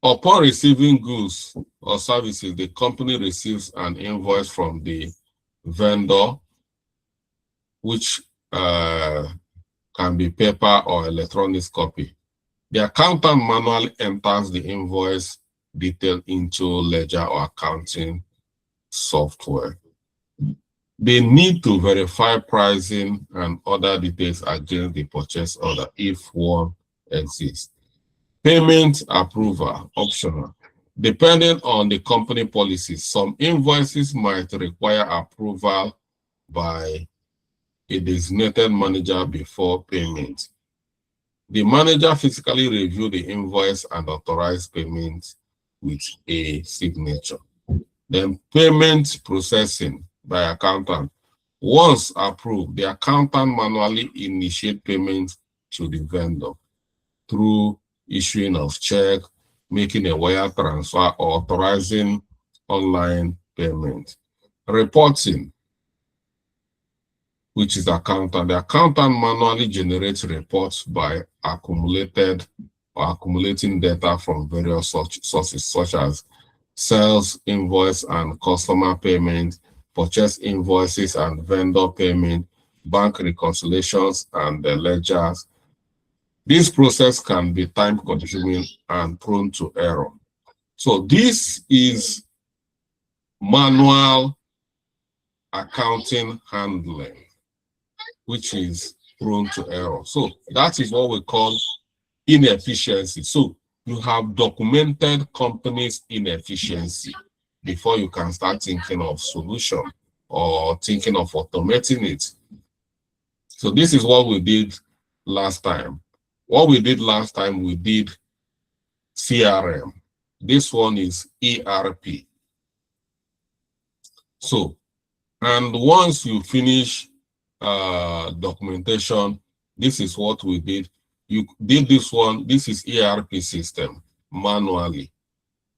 Upon receiving goods or services, the company receives an invoice from the vendor, which can be paper or electronic copy. The accountant manually enters the invoice detail into ledger or accounting software. They need to verify pricing and other details against the purchase order if one exists. Payment approval, optional. Depending on the company policies, some invoices might require approval by a designated manager before payment. The manager physically reviews the invoice and authorizes payment with a signature. Then payment processing by accountant. Once approved, the accountant manually initiates payment to the vendor through issuing of check, making a wire transfer, or authorizing online payment. Reporting, which is accountant. The accountant manually generates reports by accumulating data from various sources, such as sales invoice and customer payment, purchase invoices and vendor payment, bank reconciliations, and the ledgers. This process can be time-consuming and prone to error. So this is manual accounting handling, which is prone to error. So that is what we call inefficiency. So you have documented companies' inefficiency before you can start thinking of solution or thinking of automating it. So this is what we did last time. What we did last time, we did CRM. This one is ERP. So, and once you finish documentation, this is what we did. You did this one. This is ERP system manually.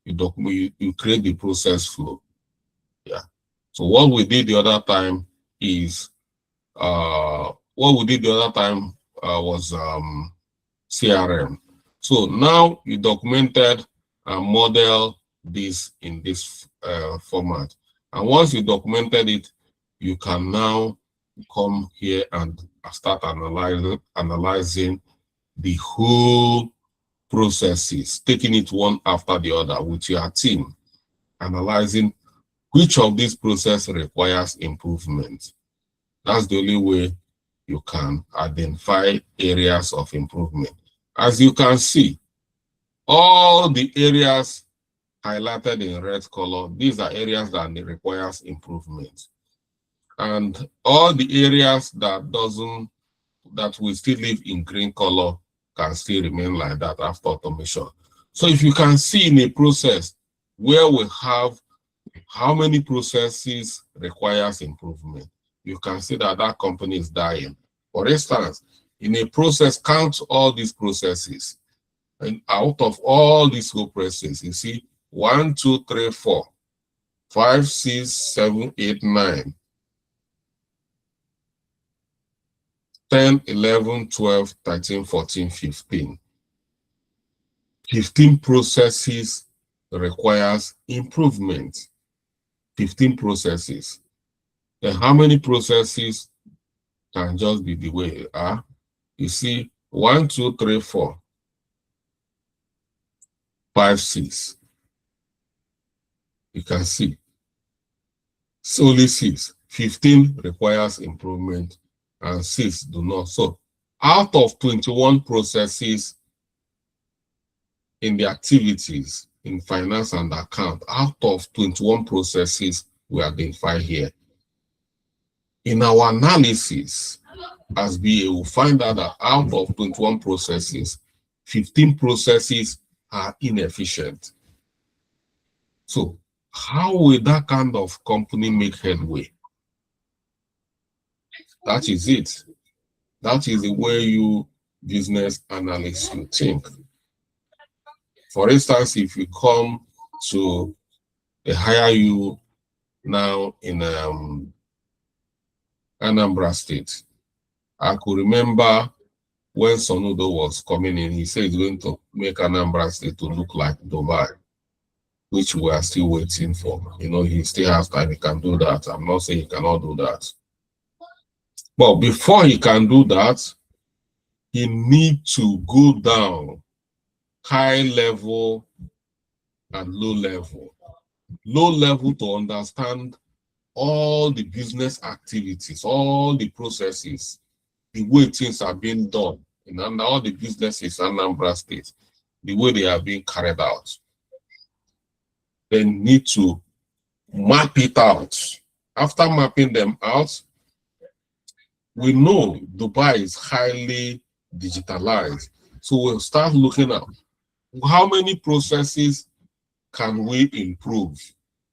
You create the process flow. Yeah. So what we did the other time is was CRM. So now you documented and model this in this format. And once you documented it, you can now come here and start analyzing the whole processes, taking it one after the other with your team, analyzing which of these processes requires improvement. That's the only way you can identify areas of improvement. As you can see, all the areas highlighted in red color, these are areas that requires improvement. And all the areas that will still live in green color can still remain like that after automation. So if you can see in a process where we have how many processes requires improvement, you can see that that company is dying. For instance, in a process, count all these processes. And out of all these whole processes, you see 1, 2, 3, 4, 5, 6, 7, 8, 9, 10, 11, 12, 13, 14, 15. 15 processes requires improvement. 15 processes. Then how many processes can just be the way they are? You see 1, 2, 3, 4, 5, 6. You can see. It's only 6. 15 requires improvement and 6 do not. So out of 21 processes in the activities in finance and account, out of 21 processes we identify here. In our analysis, as BA, we'll find out that out of 21 processes, 15 processes are inefficient. So how will that kind of company make headway? That is it. That is the way you business analysts you think. For instance, if you come to hire you now in Anambra State, I could remember when Sonudo was coming in, he said he's going to make Anambra State to look like Dubai, which we are still waiting for. You know, he still has time, he can do that. I'm not saying he cannot do that. But before he can do that, he needs to go down high level and low level. Low level to understand all the business activities, all the processes, the way things are being done in all the businesses in Anambra State, the way they are being carried out. They need to map it out. After mapping them out, we know Dubai is highly digitalized. So we'll start looking at how many processes can we improve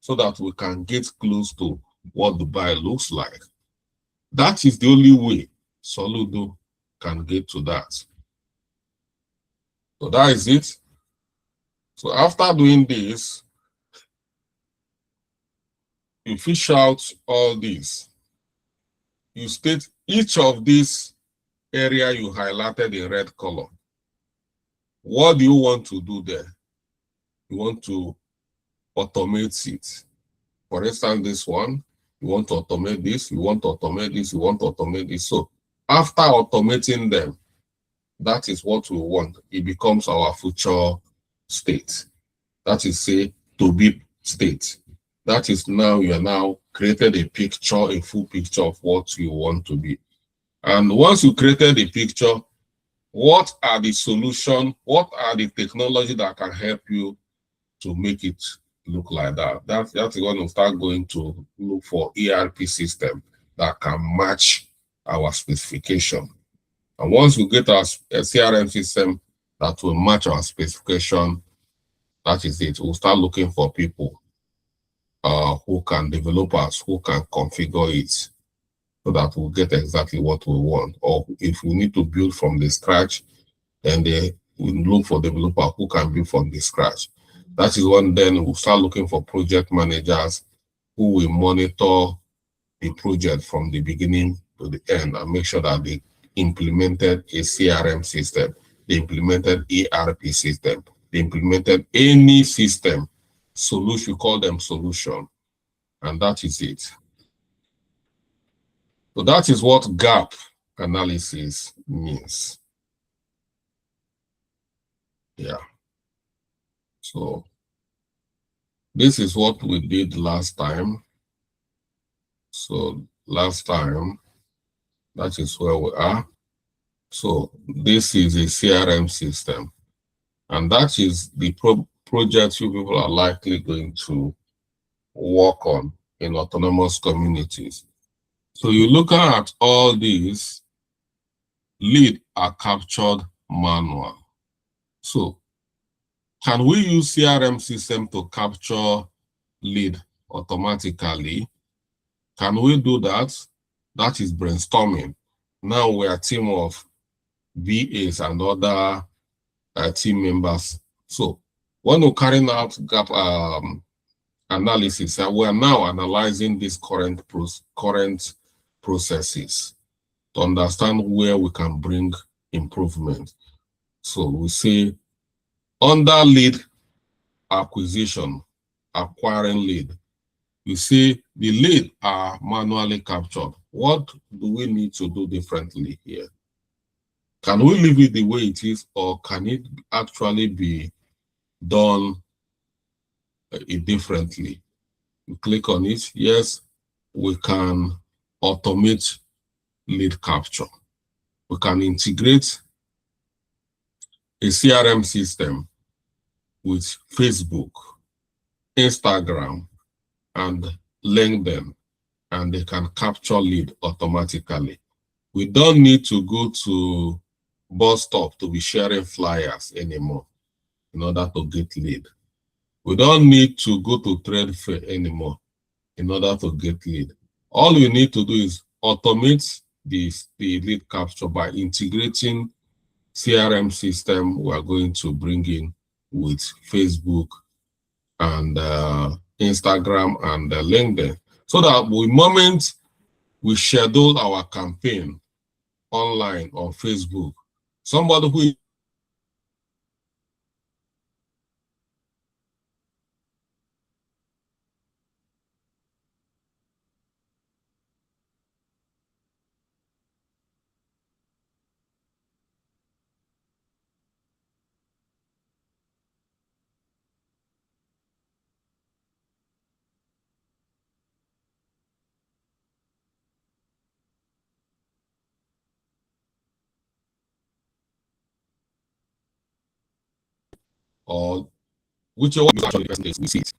so that we can get close to what Dubai looks like. That is the only way Soludo can get to that. So that is it. So after doing this, you fish out all these. You state each of these area you highlighted in red color. What do you want to do there? You want to automate it. For instance, this one, you want to automate this, you want to automate this, you want to automate this. So after automating them, that is what we want. It becomes our future state. That is, say, to be state. That is now you are now created a picture, a full picture of what you want to be. And once you created a picture, what are the solution? What are the technology that can help you to make it look like that? That's when you start going to look for ERP system that can match our specification. And once we get our CRM system that will match our specification, that is it. We'll start looking for people who can develop us, who can configure it so that we'll get exactly what we want. Or if we need to build from the scratch, then we look for developer who can build from the scratch. That is when then we'll start looking for project managers who will monitor the project from the beginning to the end and make sure that they implemented a CRM system, they implemented ERP system, they implemented any system, solution, we call them solution, and that is it. So that is what gap analysis means. Yeah. So this is what we did last time. So last time, that is where we are. So this is a CRM system, and that is the project you people are likely going to work on in autonomous communities. So you look at all these, lead are captured manual. So can we use CRM system to capture lead automatically? Can we do that? That is brainstorming. Now we are a team of VAs and other team members. So when we're carrying out gap analysis, we are now analyzing these current processes to understand where we can bring improvement. So we say under lead acquisition, acquiring lead, you see the lead are manually captured. What do we need to do differently here? Can we leave it the way it is, or can it actually be done differently? You click on it. Yes, we can automate lead capture. We can integrate a CRM system with Facebook, Instagram, and LinkedIn, and they can capture lead automatically. We don't need to go to bus stop to be sharing flyers anymore in order to get lead. We don't need to go to trade fair anymore in order to get lead. All we need to do is automate the lead capture by integrating CRM system we are going to bring in with Facebook and Instagram and LinkedIn, so that the moment we schedule our campaign online on Facebook, somebody who or whichever one is actually the person is, we see it.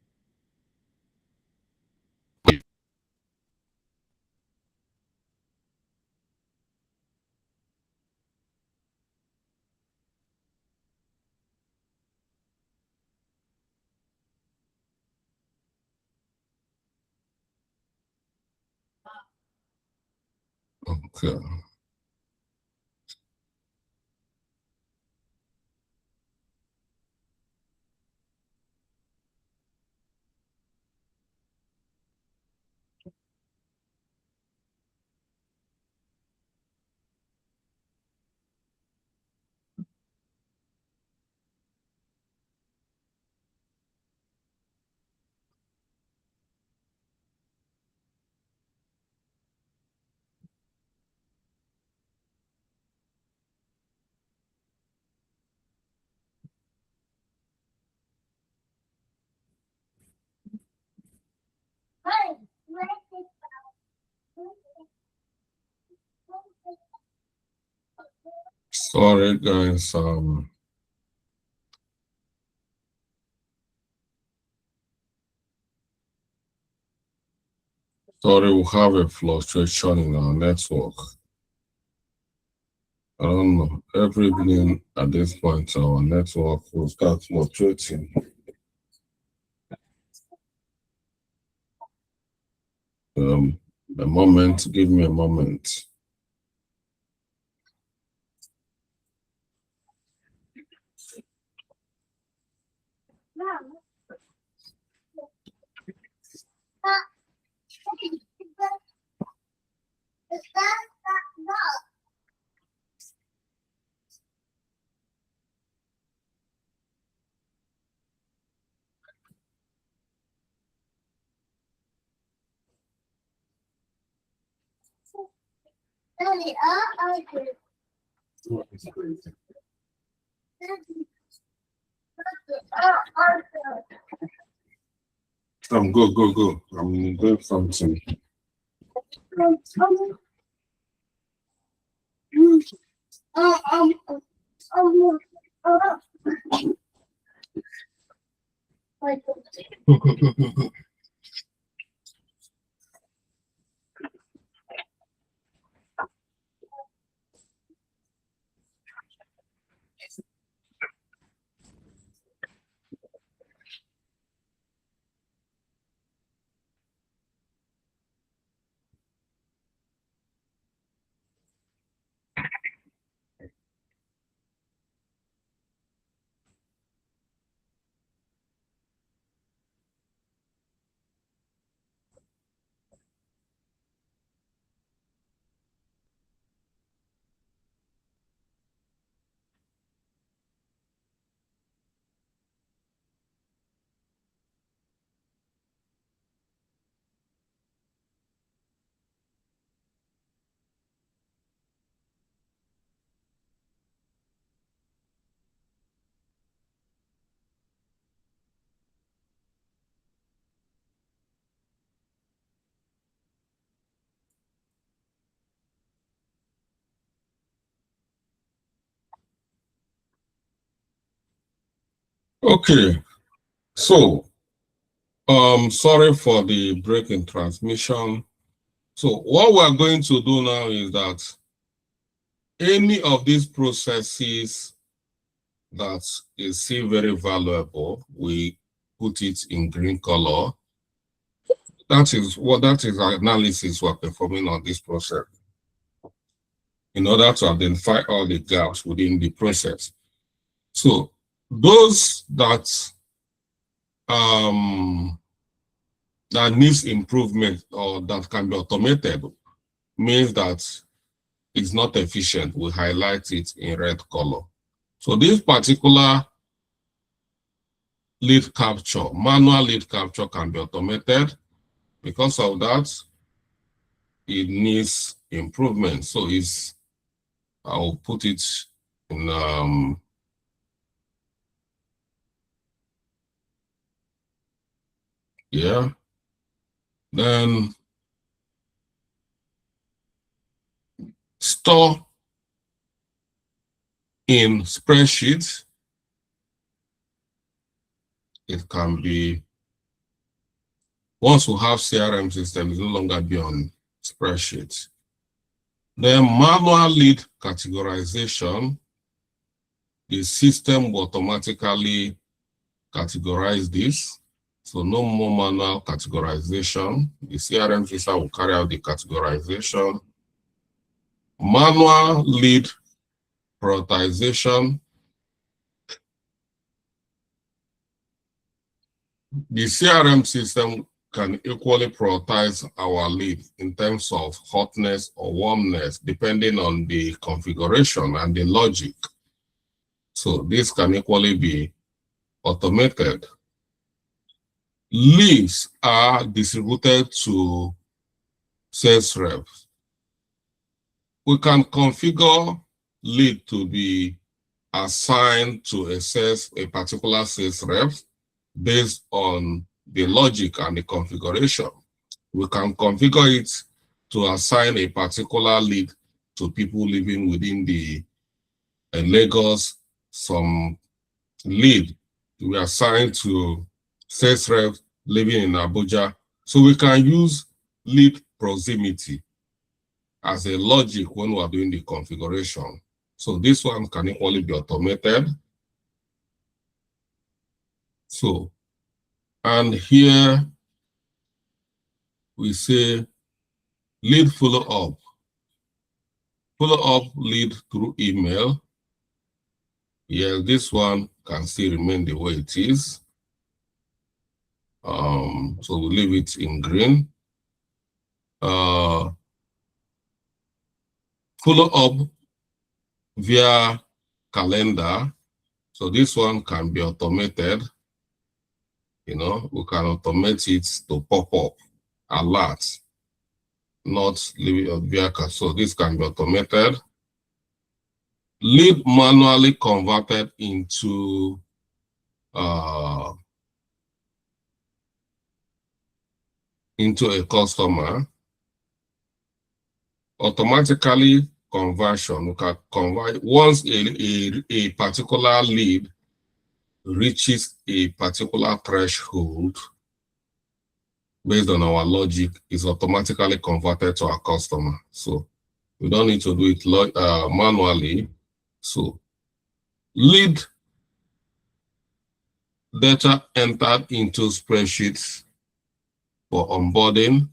Okay. Sorry, guys. Sorry, we have a fluctuation in our network. I don't know. Every evening at this point, our network will start fluctuating. A moment, give me a moment. Go. I'm doing something. Okay, so sorry for the break in transmission. So what we're going to do now is that any of these processes that is still very valuable, we put it in green color. That is analysis we're performing on this process in order to identify all the gaps within the process. So those that that needs improvement or that can be automated means that it's not efficient. We highlight it in red color. So this particular lead capture, manual lead capture, can be automated. Because of that, it needs improvement. So I'll put it in yeah. Then store in spreadsheets. It can be, once we have CRM system, it will no longer be on spreadsheets. Then manual lead categorization, the system will automatically categorize this. So no more manual categorization. The CRM system will carry out the categorization. Manual lead prioritization. The CRM system can equally prioritize our lead in terms of hotness or warmness, depending on the configuration and the logic. So this can equally be automated. Leads are distributed to sales reps. We can configure lead to be assigned to a particular sales rep based on the logic and the configuration. We can configure it to assign a particular lead to people living within the Lagos, some lead we are assigned to sales rep living in Abuja. So we can use lead proximity as a logic when we are doing the configuration. So this one can equally be automated. So, and here we say lead follow up. Follow up lead through email. Yes, this one can still remain the way it is. So we leave it in green. Follow up via calendar. So this one can be automated. You know, we can automate it to pop up alerts, not leave it via. So this can be automated. Lead manually converted into a customer. Automatically conversion, we can convert once a particular lead reaches a particular threshold. Based on our logic, is automatically converted to our customer. So we don't need to do it manually. So lead data entered into spreadsheets for onboarding.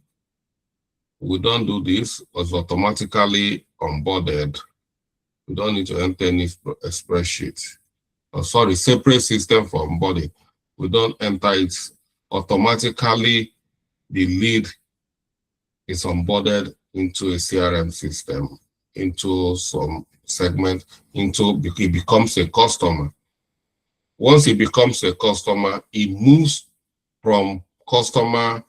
We don't do this, it's automatically onboarded. We don't need to enter any spreadsheet. Oh, sorry, separate system for onboarding. We don't enter it automatically. The lead is onboarded into a CRM system, into some segment, it becomes a customer. Once it becomes a customer, it moves from customer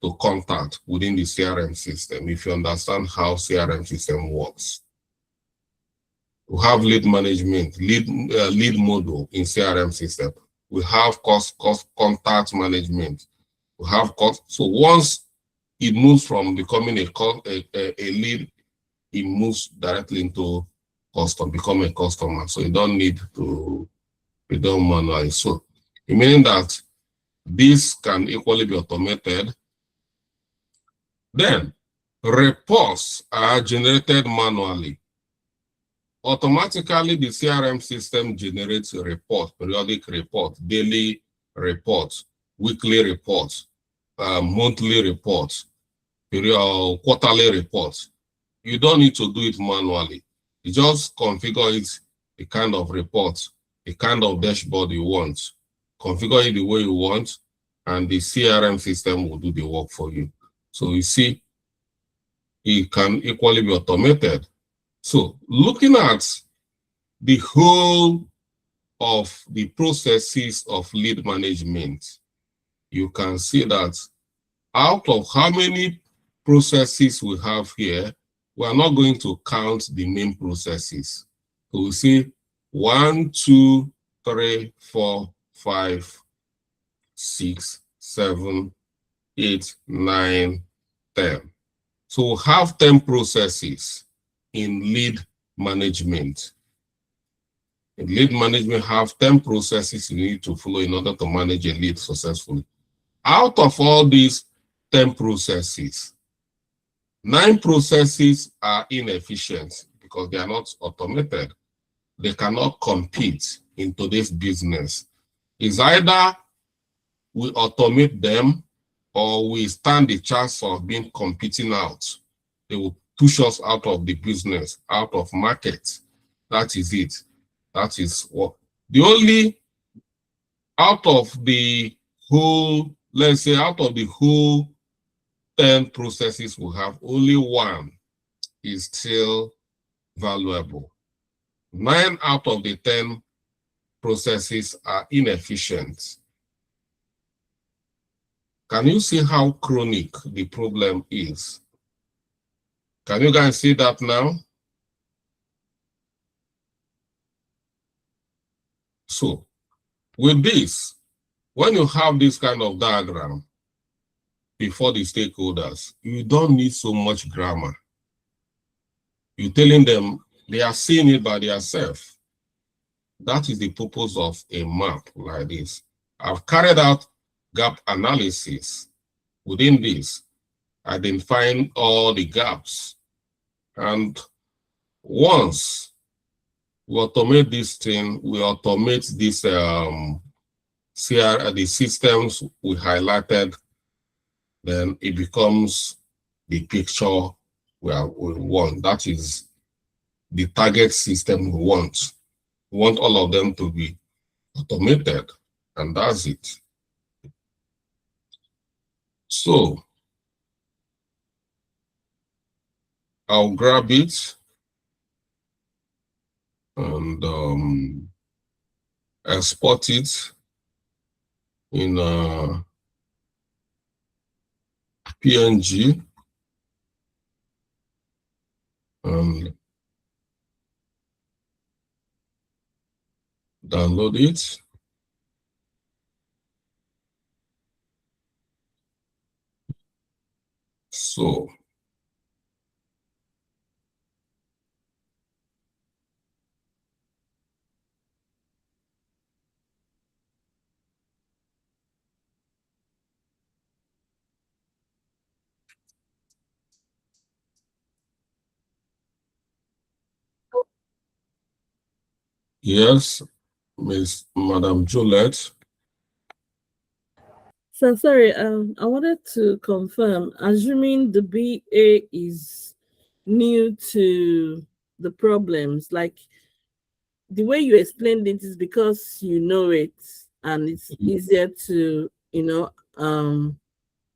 to contact within the CRM system, if you understand how CRM system works. We have lead management, lead model in CRM system. We have contact management. We have so once it moves from becoming a lead, it moves directly into become a customer. So you don't need to be done manually. So meaning that this can equally be automated. Then reports are generated manually. Automatically, the CRM system generates a report, periodic report, daily reports, weekly reports, monthly reports, quarterly reports. You don't need to do it manually. You just configure it, the kind of report, the kind of dashboard you want. Configure it the way you want, and the CRM system will do the work for you. So you see, it can equally be automated. So looking at the whole of the processes of lead management, you can see that out of how many processes we have here, we are not going to count the main processes. So we see 1, 2, 3, 4, 5, 6, 7, 8, 9, 10. So we have 10 processes in lead management. In lead management, have 10 processes you need to follow in order to manage a lead successfully. Out of all these 10 processes, 9 processes are inefficient because they are not automated. They cannot compete in today's business. It's either we automate them or we stand the chance of being competing out. They will push us out of the business, out of market. That is it. That is what the only out of the whole, let's say out of the whole 10 processes we have, only one is still valuable. 9 out of the 10 processes are inefficient. Can you see how chronic the problem is? Can you guys see that now? So, with this, when you have this kind of diagram before the stakeholders, you don't need so much grammar. You're telling them they are seeing it by themselves. That is the purpose of a map like this. I've carried out gap analysis within this, identifying all the gaps. And once we automate this thing, we automate this the systems we highlighted, then it becomes the picture we want. That is the target system we want. We want all of them to be automated, and that's it. So I'll grab it and export it in PNG and download it. So yes, Madam Juliet. So sorry, I wanted to confirm, assuming the BA is new to the problems, like the way you explained it is because you know it and it's easier to,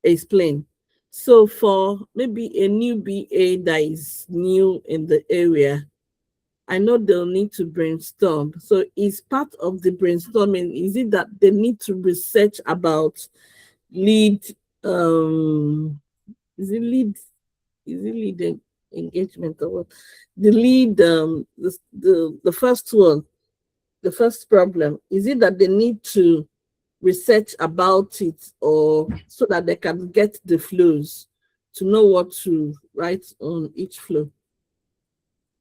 explain. So for maybe a new BA that is new in the area, I know they'll need to brainstorm. So is part of the brainstorming, is it that they need to research about lead, is it lead engagement or what? The lead, the first one, the first problem, is it that they need to research about it, or so that they can get the flows to know what to write on each flow?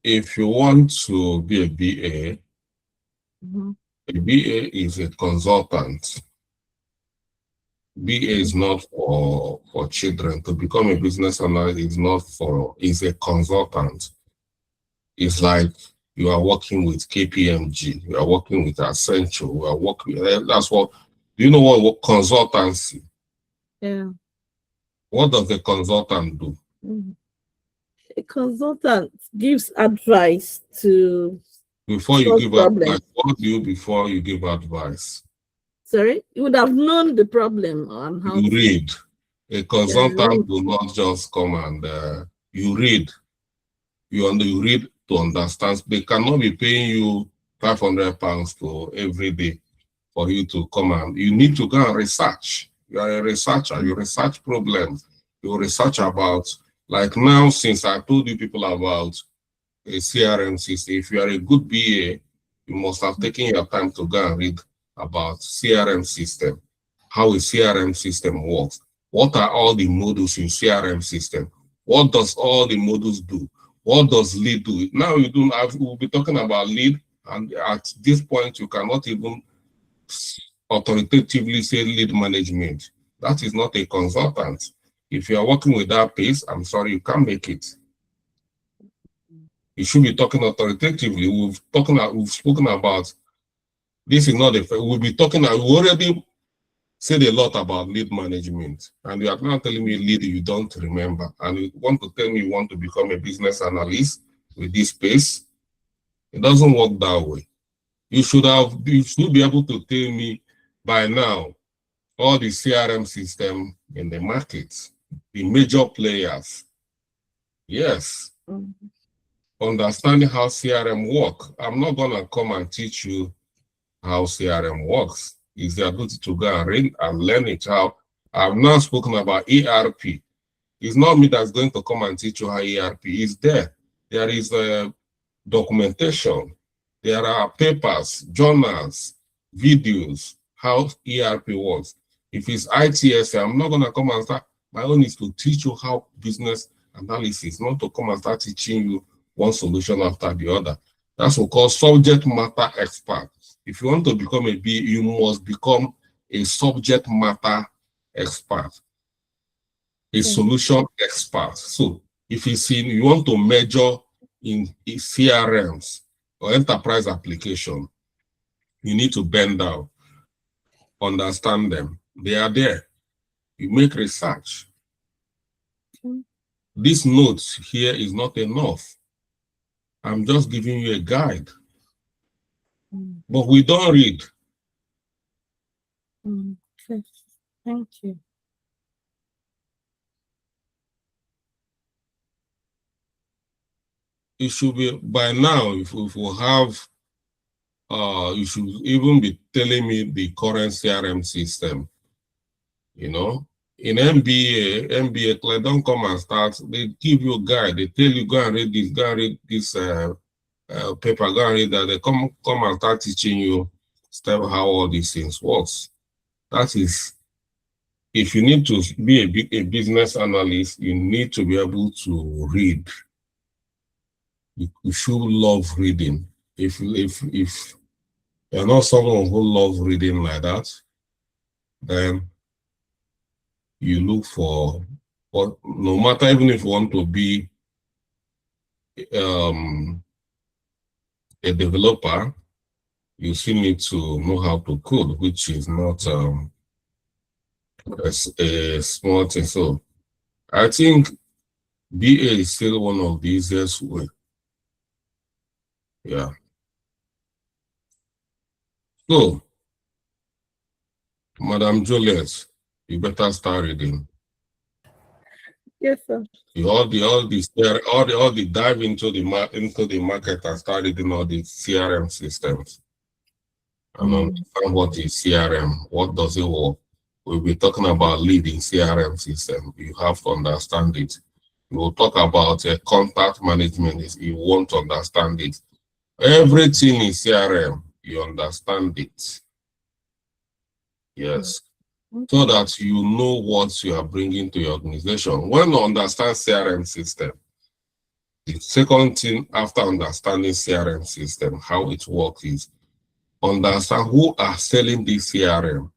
If you want to be a BA, a BA is a consultant. BA is not for children. To become a business analyst is a consultant. It's like you are working with KPMG, you are working with Accenture, you are working, that's what, do you know what consultancy? Yeah. What does a consultant do? A consultant gives advice to before you give problem. advice. What do you before you give advice? Sorry, you would have known the problem on how you read. A consultant Yeah. will not just come and you read. You read to understand. They cannot be paying you £500 to every day for you to come and you need to go and research. You are a researcher. You research problems. You research about, like now, since I told you people about a CRM system, if you are a good BA, you must have taken your time to go and read about CRM system, how a CRM system works. What are all the modules in CRM system? What does all the modules do? What does lead do? Now you don't have, we'll be talking about lead, and at this point you cannot even authoritatively say lead management. That is not a consultant. If you are working with that pace, I'm sorry, you can't make it. You should be talking authoritatively. We've spoken about this is not a, we'll be talking, we already said a lot about lead management, and you are now telling me lead you don't remember, and you want to tell me you want to become a business analyst with this pace. It doesn't work that way. You should be able to tell me by now all the CRM system in the market, the major players. Yes. Understanding how CRM work. I'm not gonna come and teach you how CRM works. It's the ability to go and read and learn it out. I've now spoken about ERP. It's not me that's going to come and teach you how ERP is there. There is a documentation. There are papers, journals, videos, how ERP works. If it's ITS, I'm not gonna come and start. My own is to teach you how business analysis, not to come and start teaching you one solution after the other. That's what we call subject matter expert. If you want to become a BA, you must become a subject matter expert, a solution expert. So if you want to measure in CRMs or enterprise application, you need to bend down, understand them. They are there. You make research. This note here is not enough. I'm just giving you a guide. But we don't read. Okay. Thank you. It should be by now, if we have, you should even be telling me the current CRM system. You know, in MBA, like, don't come and start. They give you a guide. They tell you, go and read this, paper, go and read that. They come and start teaching you how all these things works. That is, if you need to be a business analyst, you need to be able to read. You should love reading. If you're not someone who loves reading like that, then you look for, no matter, even if you want to be a developer, you still need to know how to code, which is not a small thing. So I think BA is still one of the easiest way. Yeah. So, Madam Juliet, you better start reading. Yes, sir. All the dive into the market and start reading all the CRM systems and understand what is CRM, what does it work. We'll be talking about leading CRM system. You have to understand it. We'll talk about contact management. If you want to understand it, everything is CRM. You understand it. Yes. So that you know what you are bringing to your organization. When you understand CRM system, the second thing after understanding CRM system, how it works is understand who are selling this CRM.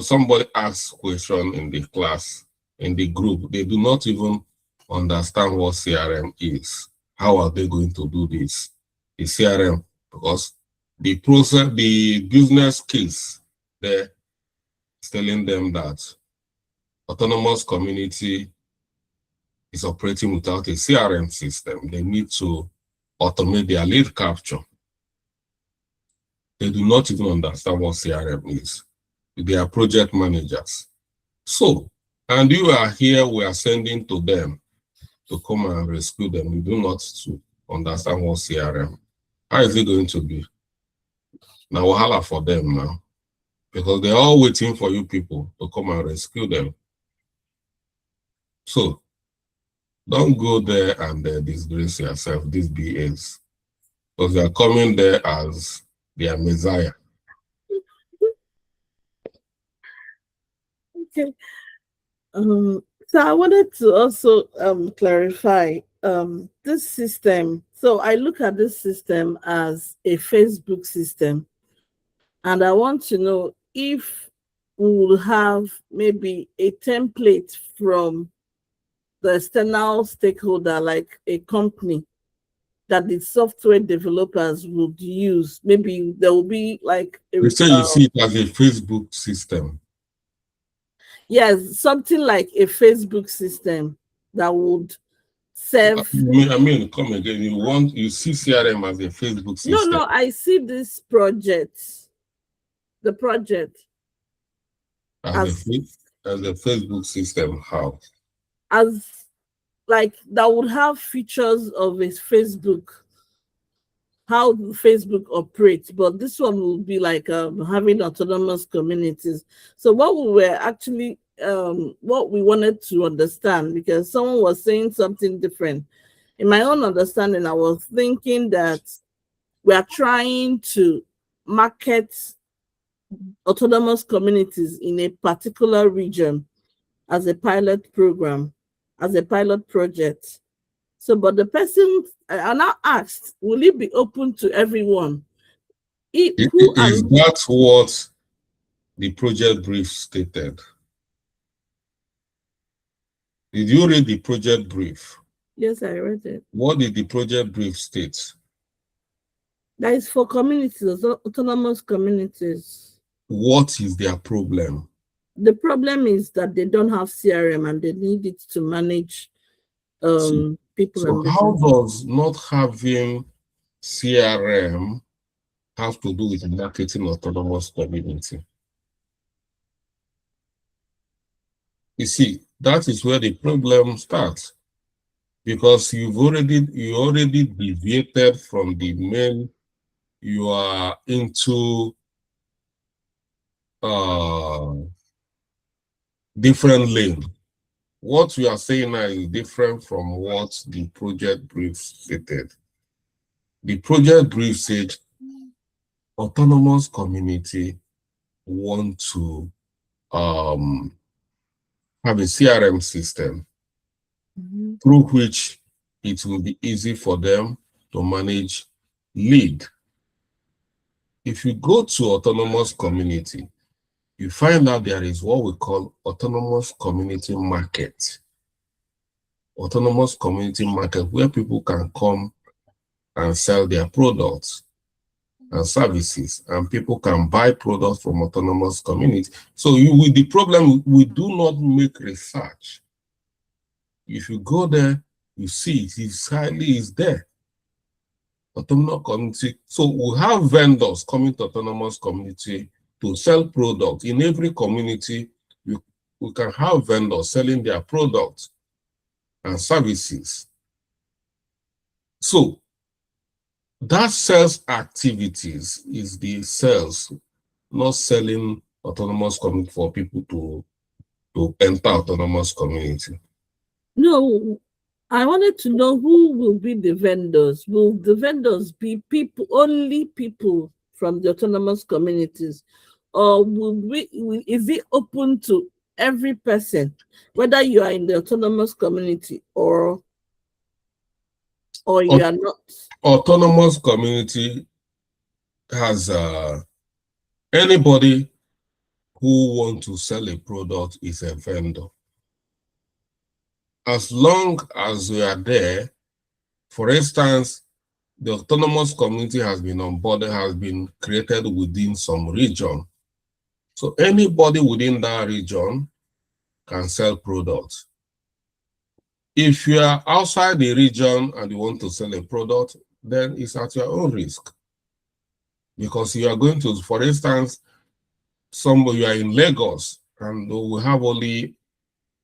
Somebody asks question in the class, in the group, they do not even understand what CRM is. How are they going to do this? The CRM, because the process, the business case, they're telling them that autonomous community is operating without a CRM system. They need to automate their lead capture. They do not even understand what CRM is. They are project managers. So, and you are here, we are sending to them to come and rescue them. You do not to understand what CRM. How is it going to be? Now, wahala for them now, because they're all waiting for you people to come and rescue them. So, don't go there and disgrace yourself, these BAs, because they are coming there as their messiah. Okay. So I wanted to also clarify this system. So I look at this system as a Facebook system, and I want to know if we will have maybe a template from the external stakeholder, like a company, that the software developers would use. Maybe there will be like You say you see it as a Facebook system. Yes, something like a Facebook system that would serve. I mean, come again. You see CRM as a Facebook system. No, I see this project, the project as a Facebook system. How? As like that would have features of a Facebook, how Facebook operates, but this one will be like having autonomous communities. So what we were actually what we wanted to understand, because someone was saying something different. In my own understanding, I was thinking that we are trying to market autonomous communities in a particular region as a pilot program, as a pilot project. So, but the person, I now asked, will it be open to everyone? Is that what the project brief stated? Did you read the project brief? Yes, I read it. What did the project brief state? That is for communities, autonomous communities. What is their problem? The problem is that they don't have CRM and they need it to manage people. So how does not having CRM have to do with marketing autonomous community? You see, that is where the problem starts, because you already deviated from the main. You are into different lane. What we are saying now is different from what the project brief stated. The project brief said autonomous community want to have a CRM system through which it will be easy for them to manage lead. If you go to autonomous community, you find out there is what we call autonomous community market. Autonomous community market, where people can come and sell their products and services, and people can buy products from autonomous community. So with the problem, we do not make research. If you go there, you see it's there. Autonomous community. So we have vendors coming to autonomous community to sell products. In every community, we can have vendors selling their products and services. So that sales activities is the sales, not selling autonomous community for people to enter autonomous community. No, I wanted to know who will be the vendors. Will the vendors be only people from the autonomous communities, or is it open to every person, whether you are in the autonomous community or you are not? Autonomous community has anybody who wants to sell a product is a vendor. As long as we are there, for instance, the autonomous community has been onboarded, has been created within some region. So anybody within that region can sell products. If you are outside the region and you want to sell a product, then it's at your own risk. Because you are going to, for instance, you are in Lagos and we have only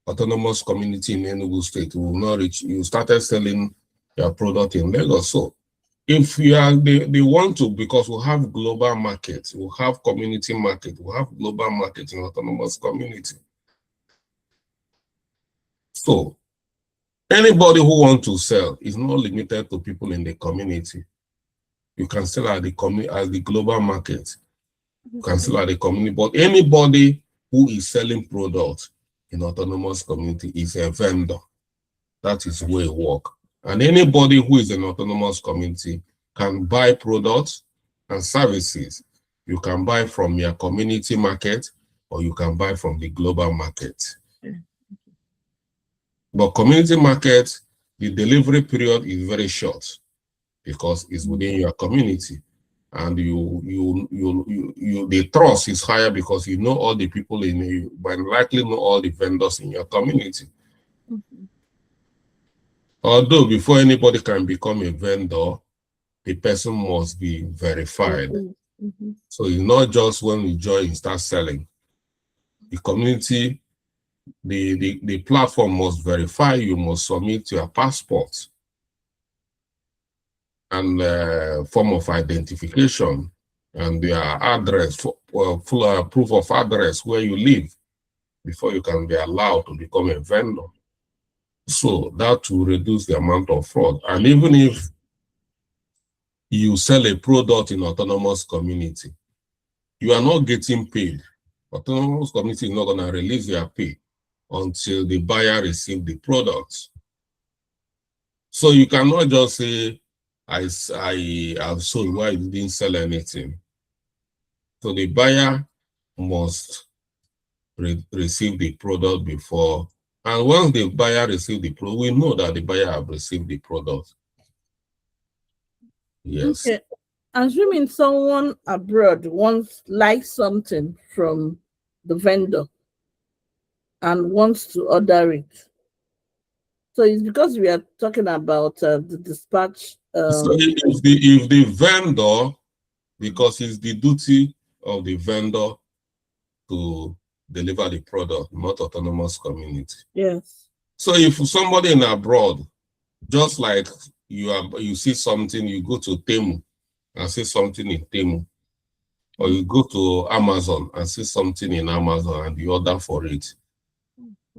autonomous community in Enugu State, will not reach. You started selling your product in Lagos. So if you are, they want to, because we have global markets, we have community market, we have global market in autonomous community. So anybody who wants to sell is not limited to people in the community. You can sell at the global market. You can sell at the community, but anybody who is selling products in autonomous community is a vendor. That is where it works. And anybody who is in autonomous community can buy products and services. You can buy from your community market or you can buy from the global market. But community market, the delivery period is very short because it's within your community. And the trust is higher because you know all the people in you, but likely know all the vendors in your community. Although before anybody can become a vendor, the person must be verified. So it's not just when you join and start selling. The community, the platform must verify, you must submit your passport and form of identification and your address, full proof of address where you live before you can be allowed to become a vendor. So that will reduce the amount of fraud. And even if you sell a product in autonomous community, you are not getting paid. Autonomous community is not going to release their pay until the buyer receives the product. So you cannot just say, I have sold while you didn't sell anything. So the buyer must receive the product before. And once the buyer receives the product, we know that the buyer have received the product. Yes. Okay. Assuming someone abroad likes something from the vendor and wants to order it. So it's because we are talking about the dispatch. So if the vendor, because it's the duty of the vendor to deliver the product, not autonomous community. Yes. So if somebody in abroad, just like you see something, you go to Temu and see something in Temu, or you go to Amazon and see something in Amazon and you order for it.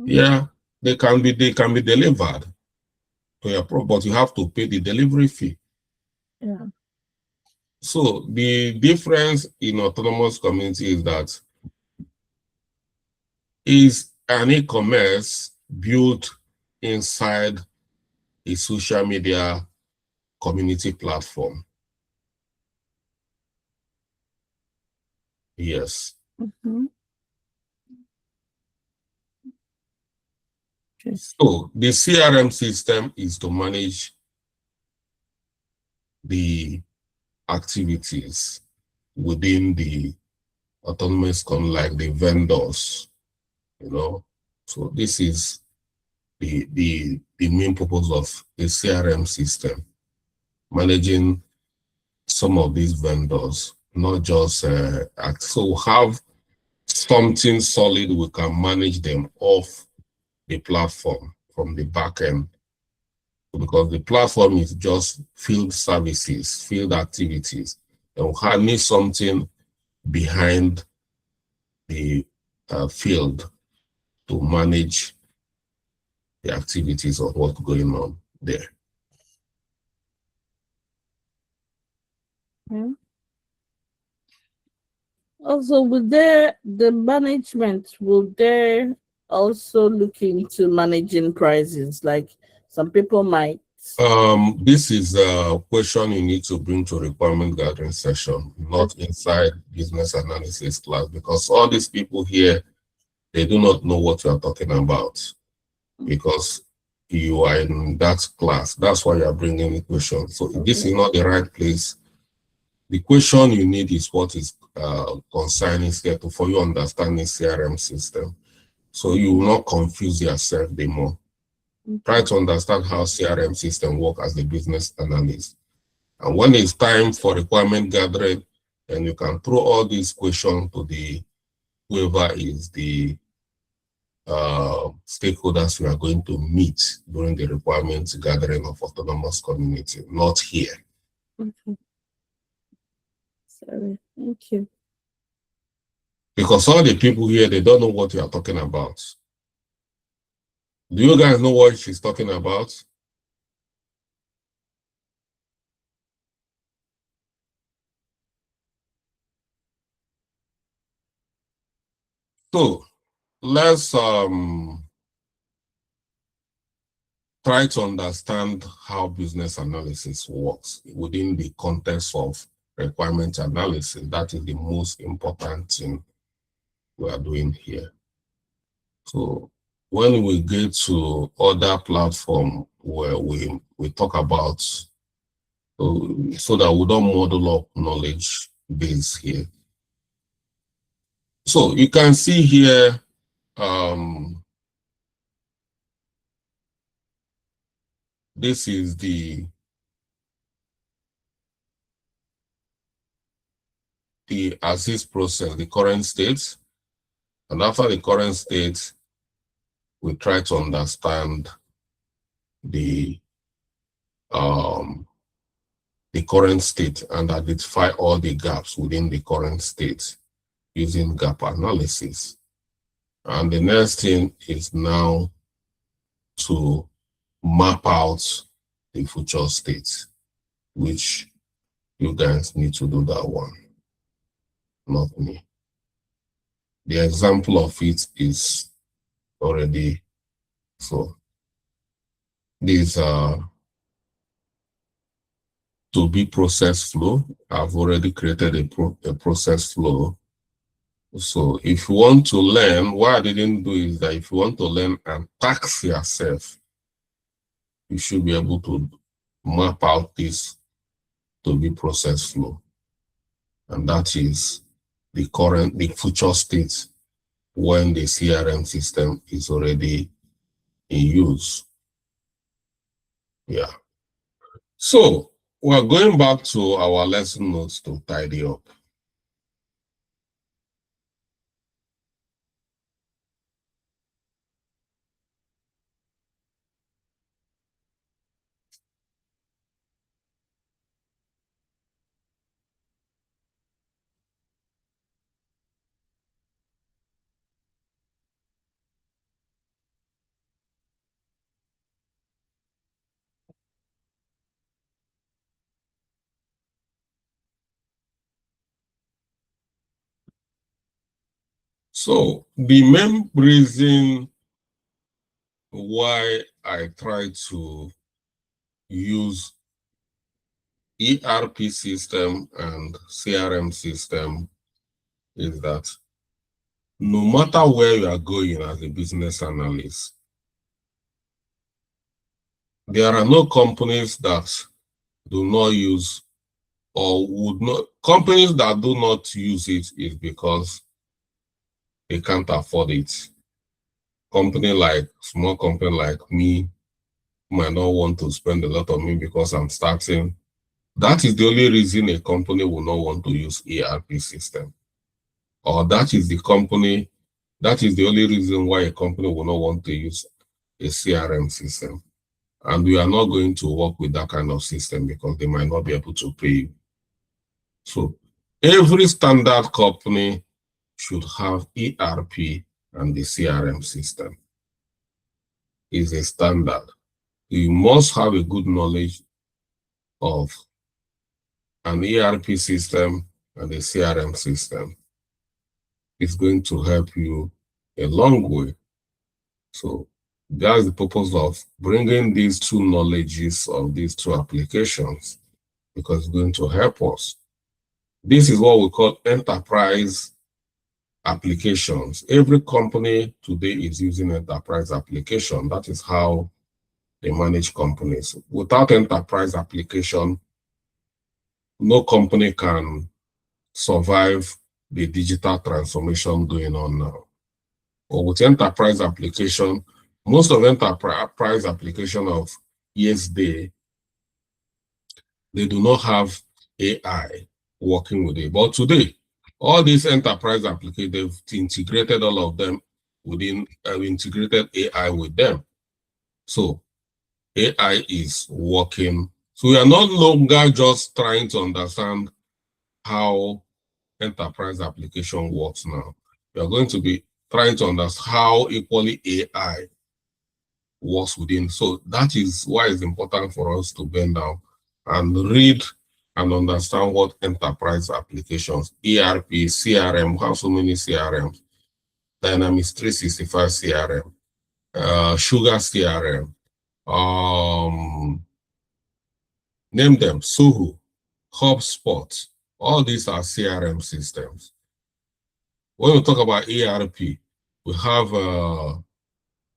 Yeah, they can be delivered to your product, but you have to pay the delivery fee. Yeah. So the difference in autonomous community is that is an e-commerce built inside a social media community platform. Yes. Mhm. Okay. So the CRM system is to manage the activities within the autonomous like the vendors, you know. So this is the main purpose of a CRM system, managing some of these vendors, not just so have something solid, we can manage them off the platform from the back end, because the platform is just field services, field activities, and we need something behind the field to manage the activities of what's going on there. Okay. Also, the management, will they also look into managing prices? Like some people might. This is a question you need to bring to requirement gathering session, not inside business analysis class, because all these people here, they do not know what you are talking about, because you are in that class. That's why you are bringing the question. So this is not the right place. The question you need is what is concerning here for you understanding CRM system. So you will not confuse yourself the more. Try to understand how CRM system work as a business analyst. And when it's time for requirement gathering, then you can throw all these questions to the whoever is the stakeholders we are going to meet during the requirement gathering of autonomous community, not here. Okay. Sorry. Thank you. Because all the people here, they don't know what you are talking about. Do you guys know what she's talking about? So let's try to understand how business analysis works within the context of requirement analysis. That is the most important thing we are doing here. So when we get to other platform where we talk about, so that we don't model up knowledge base here. So you can see here, this is the as-is process, the current state. And after the current state, we try to understand the current state and identify all the gaps within the current state using gap analysis. And the next thing is now to map out the future state, which you guys need to do that one, not me. The example of it is already, so these are to be process flow. I've already created a process flow. So if you want to learn, what I didn't do is that if you want to learn and tax yourself, you should be able to map out this to be process flow. And that is the future state when the CRM system is already in use. Yeah. So we're going back to our lesson notes to tidy up. So the main reason why I try to use ERP system and CRM system is that no matter where you are going as a business analyst, there are no companies that do not use or would not, companies that do not use it is because they can't afford it. Small company like me might not want to spend a lot of money because I'm starting. That is the only reason a company will not want to use ERP system. Or that is the only reason why a company will not want to use a CRM system. And we are not going to work with that kind of system because they might not be able to pay you. So every standard company should have ERP and the CRM system. It's a standard. You must have a good knowledge of an ERP system and a CRM system. It's going to help you a long way. So that's the purpose of bringing these two knowledges of these two applications, because it's going to help us. This is what we call enterprise applications. Every company today is using enterprise application. That is how they manage companies. Without enterprise application, no company can survive the digital transformation going on now. But with enterprise application, most of enterprise application of yesterday, they do not have AI working with it. But today, all these enterprise applications, they've integrated all of them within, integrated AI with them. So AI is working. So we are no longer just trying to understand how enterprise application works now. We are going to be trying to understand how equally AI works within. So that is why it's important for us to bend down and read and understand what enterprise applications, ERP, CRM, we have so many CRMs, Dynamics 365 CRM, Sugar CRM, name them, Soho, HubSpot, all these are CRM systems. When we talk about ERP, we have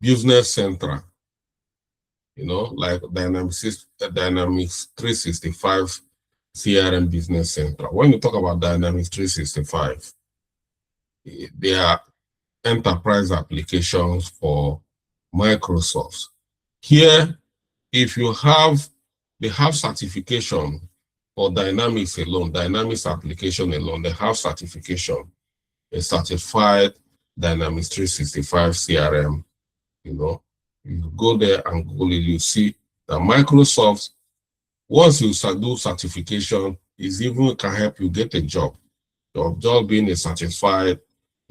Business Central, like Dynamics 365 CRM Business Central. When you talk about Dynamics 365, they are enterprise applications for Microsoft. Here, if you have, they have certification for Dynamics alone, Dynamics application alone, they have certification, a certified Dynamics 365 CRM, you go there and Google it, you see that Microsoft, once you do certification, is even can help you get a job. Your job being a certified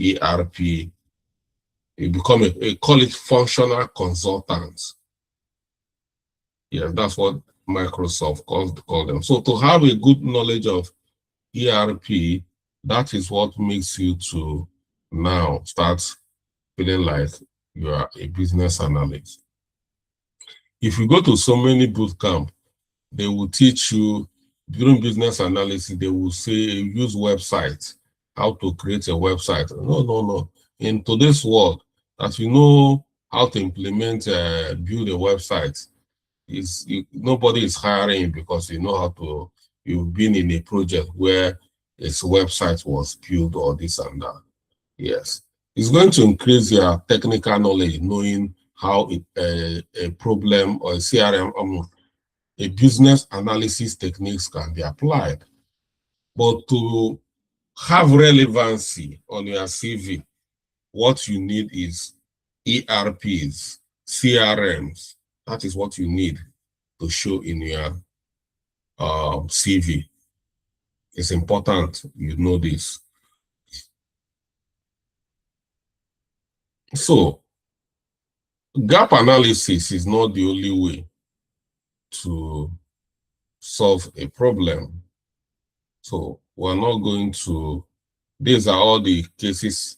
ERP, you become a call it functional consultant. Yeah, that's what Microsoft call them. So to have a good knowledge of ERP, that is what makes you to now start feeling like you are a business analyst. If you go to so many boot camp, they will teach you during business analysis, they will say use websites, how to create a website. No, no, no. In today's world, as you know how to implement, build a website, nobody is hiring because you know how to, you've been in a project where its website was built or this and that. Yes. It's going to increase your technical knowledge, knowing how a problem or a CRM, a business analysis techniques can be applied. But to have relevancy on your CV, what you need is ERPs, CRMs. That is what you need to show in your CV. It's important you know this. So, gap analysis is not the only way to solve a problem. So, we're not going to, these are all the cases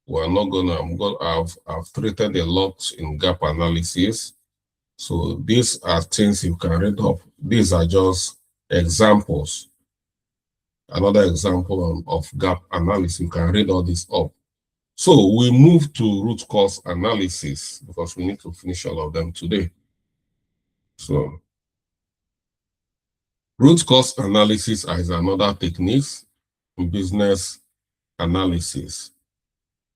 we're not gonna, I've treated a lot in gap analysis. So these are things you can read up. These are just examples. Another example of gap analysis, you can read all this up. So we move to root cause analysis because we need to finish all of them today. So root cause analysis is another technique in business analysis.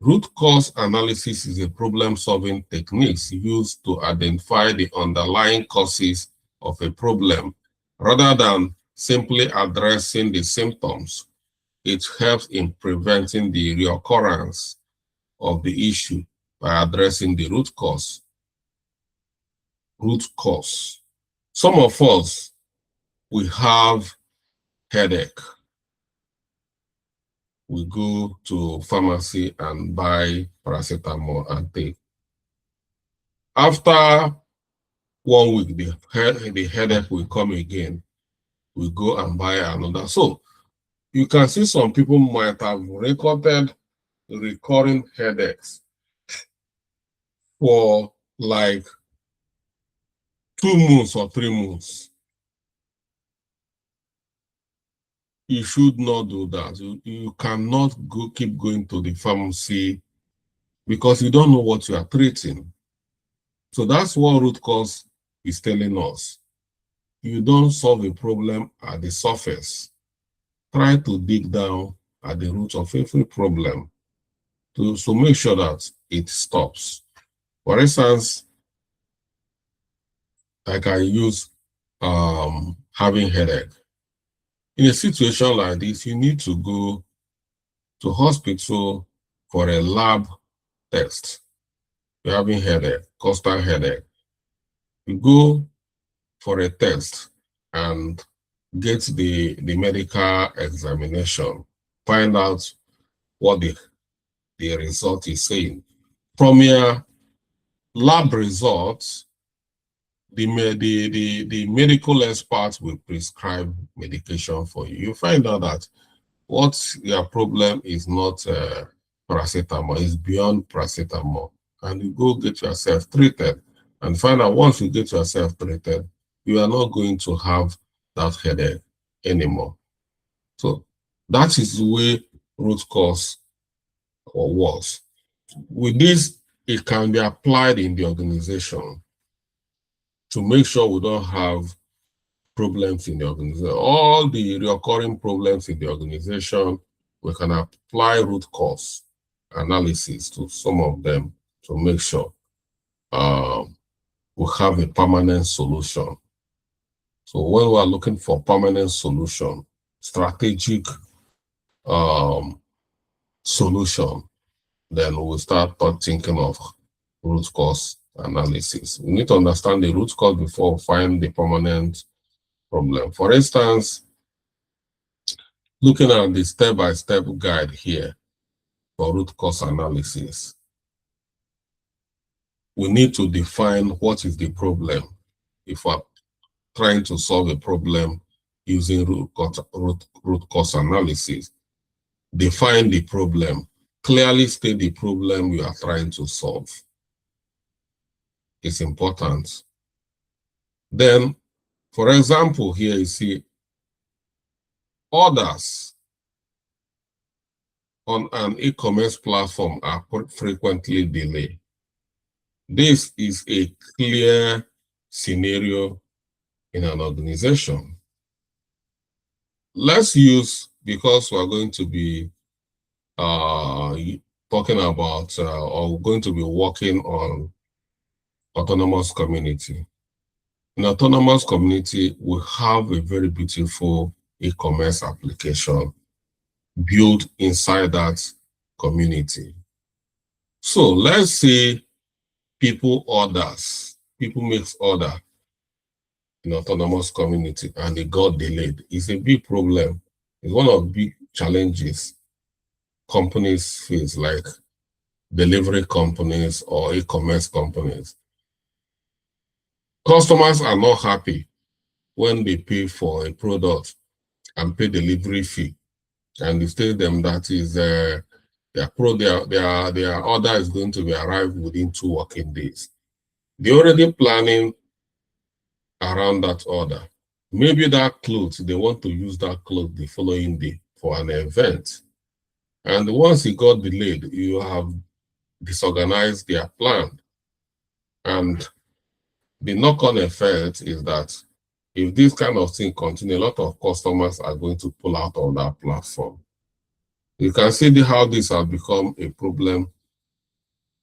Root cause analysis is a problem-solving technique used to identify the underlying causes of a problem rather than simply addressing the symptoms. It helps in preventing the reoccurrence of the issue by addressing the root cause. Root cause. Some of us, we have headache. We go to pharmacy and buy paracetamol and take. After 1 week, the headache will come again. We go and buy another. So you can see some people might have recorded recurring headaches for like 2 months or 3 months. You should not do that. You cannot keep going to the pharmacy because you don't know what you are treating. So that's what root cause is telling us. You don't solve a problem at the surface. Try to dig down at the root of every problem to make sure that it stops. For instance, I can use having headache. In a situation like this, you need to go to hospital for a lab test. You're having headache, constant headache. You go for a test and get the medical examination, find out what the result is saying. From your lab results, the medical experts will prescribe medication for you. You find out that what your problem is not paracetamol, it's beyond paracetamol. And you go get yourself treated and find out once you get yourself treated, you are not going to have that headache anymore. So that is the way root cause works. With this, it can be applied in the organization to make sure we don't have problems in the organization. All the recurring problems in the organization, we can apply root cause analysis to some of them to make sure we have a permanent solution. So when we are looking for permanent solution, strategic solution, then we'll start thinking of root cause analysis. We need to understand the root cause before we find the permanent problem. For instance, looking at the step-by-step guide here for root cause analysis, we need to define what is the problem. If we're trying to solve a problem using root cause analysis, define the problem, clearly state the problem you are trying to solve. It's important. Then, for example, here you see Orders on an e-commerce platform are frequently delayed. This is a clear scenario in an organization. Let's use, because we're going to be talking about or going to be working on autonomous community. In autonomous community, we have a very beautiful e-commerce application built inside that community. So let's say people makes order in autonomous community and it got delayed. It's a big problem. It's one of the big challenges companies face, like delivery companies or e-commerce companies. Customers are not happy when they pay for a product and pay delivery fee, and you tell them that is their order is going to be arrived within 2 working days. They're already planning around that order. Maybe that clothes, they want to use that clothes the following day for an event. And once it got delayed, you have disorganized their plan. And the knock-on effect is that if this kind of thing continues, a lot of customers are going to pull out of that platform. You can see how this has become a problem,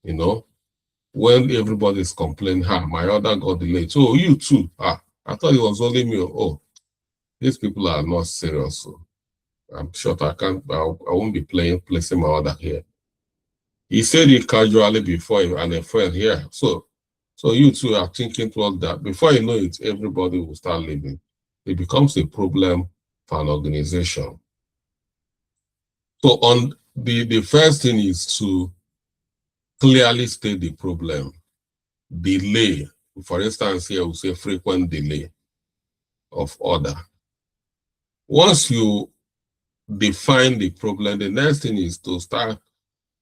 you know, when everybody's complaining, my order got delayed. So you too, I thought it was only me. Oh, these people are not serious. So I'm sure I won't be placing my order here. He said it casually before, and a friend here. So you two are thinking towards that. Before you know it, everybody will start leaving. It becomes a problem for an organization. So on the first thing is to clearly state the problem. Delay, for instance, here we say frequent delay of order. Once you define the problem, the next thing is to start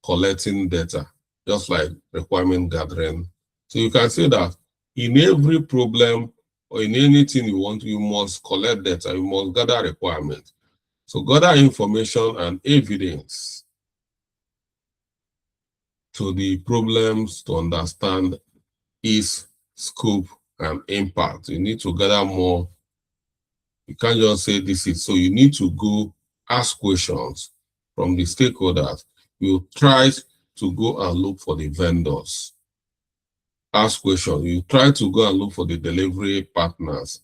collecting data, just like requirement gathering. So you can say that in every problem or in anything you want, you must collect data, you must gather requirements. So gather information and evidence to the problems to understand its scope and impact. You need to gather more. You can't just say this is, so you need to go ask questions from the stakeholders. You try to go and look for the vendors. Ask questions. You try to go and look for the delivery partners.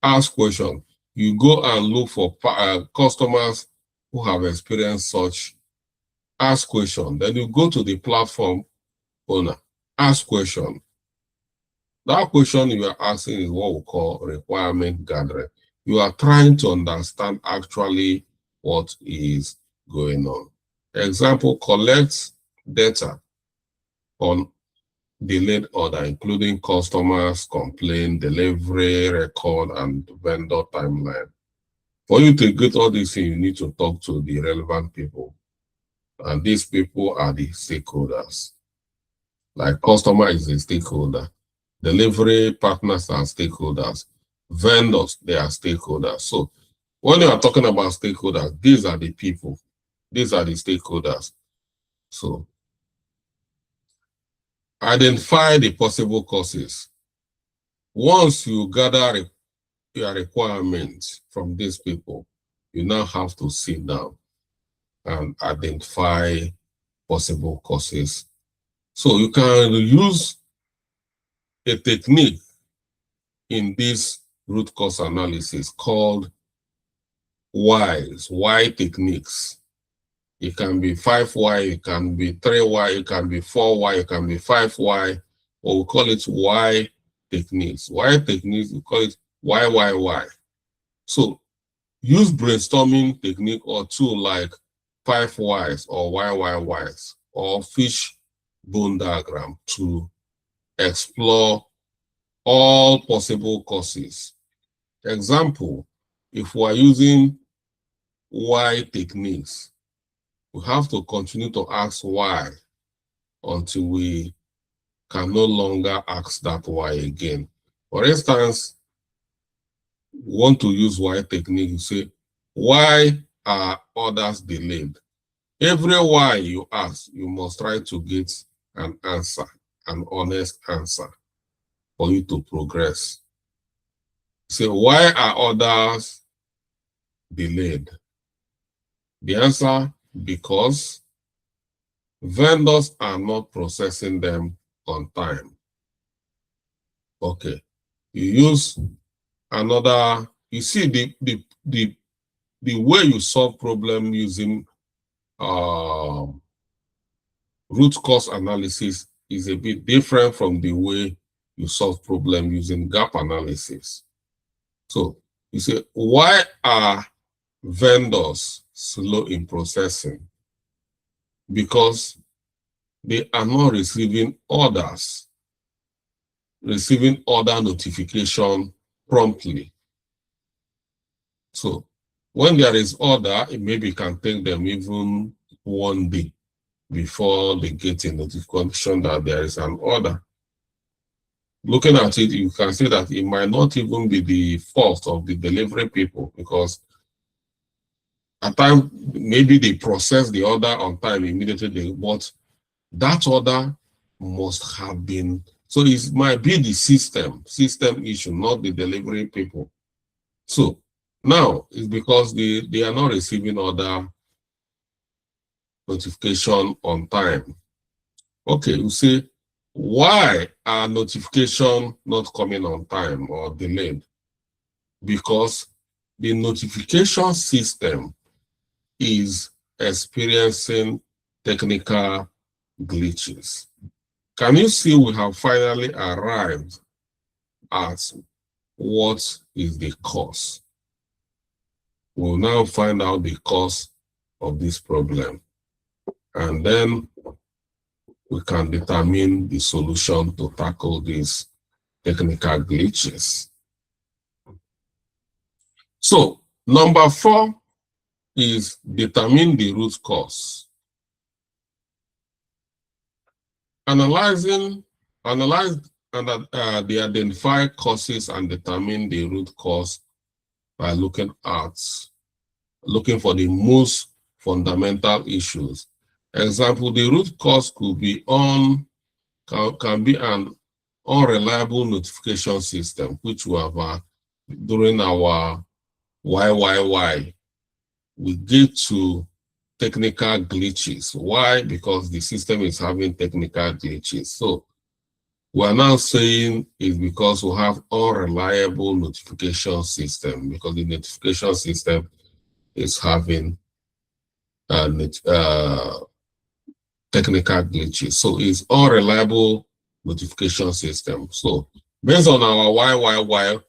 Ask questions. You go and look for customers who have experienced such. Ask questions. Then you go to the platform owner. Ask questions. That question you are asking is what we call requirement gathering. You are trying to understand actually what is going on. Example, collect data on delayed order, including customers, complaint, delivery record, and vendor timeline. For you to get all these things, you need to talk to the relevant people. And these people are the stakeholders. Like customer is a stakeholder. Delivery partners are stakeholders. Vendors, they are stakeholders. So when you are talking about stakeholders, these are the people. These are the stakeholders. So identify the possible causes. Once you gather your requirements from these people, you now have to sit down and identify possible causes. So you can use a technique in this root cause analysis called why techniques. It can be 5 why, it can be 3 why, it can be 4 why, it can be 5 why, or we call it why techniques. Why techniques, we call it why. So use brainstorming technique or tool like 5 whys or whys or fishbone diagram to explore all possible causes. Example, if we are using why techniques, we have to continue to ask why until we can no longer ask that why again. For instance, we want to use why technique, you say, why are others delayed? Every why you ask, you must try to get an answer, an honest answer for you to progress. So why are others delayed? The answer, because vendors are not processing them on time. Okay, you use another, you see the way you solve problem using root cause analysis is a bit different from the way you solve problem using gap analysis. So you say, why are vendors slow in processing? Because they are not receiving orders, receiving order notification promptly. So when there is order, it maybe can take them even 1 day before they get a notification that there is an order. Looking at it, you can see that it might not even be the fault of the delivery people, because at times maybe they process the order on time immediately, but that order must have been, so it might be the system issue, not the delivery people. So now it's because they are not receiving order notification on time. Okay, you see, why are notification not coming on time or delayed? Because the notification system is experiencing technical glitches. Can you see we have finally arrived at what is the cause? We'll now find out the cause of this problem, and then we can determine the solution to tackle these technical glitches. So, number 4 is determine the root cause. Analyze and the identify causes and determine the root cause by looking for the most fundamental issues. Example, the root cause could be can be an unreliable notification system, which we have during our why we get to technical glitches. Why? Because the system is having technical glitches. So we're now saying it's because we have unreliable notification system, because the notification system is having technical glitches. So it's unreliable notification system. So based on our why,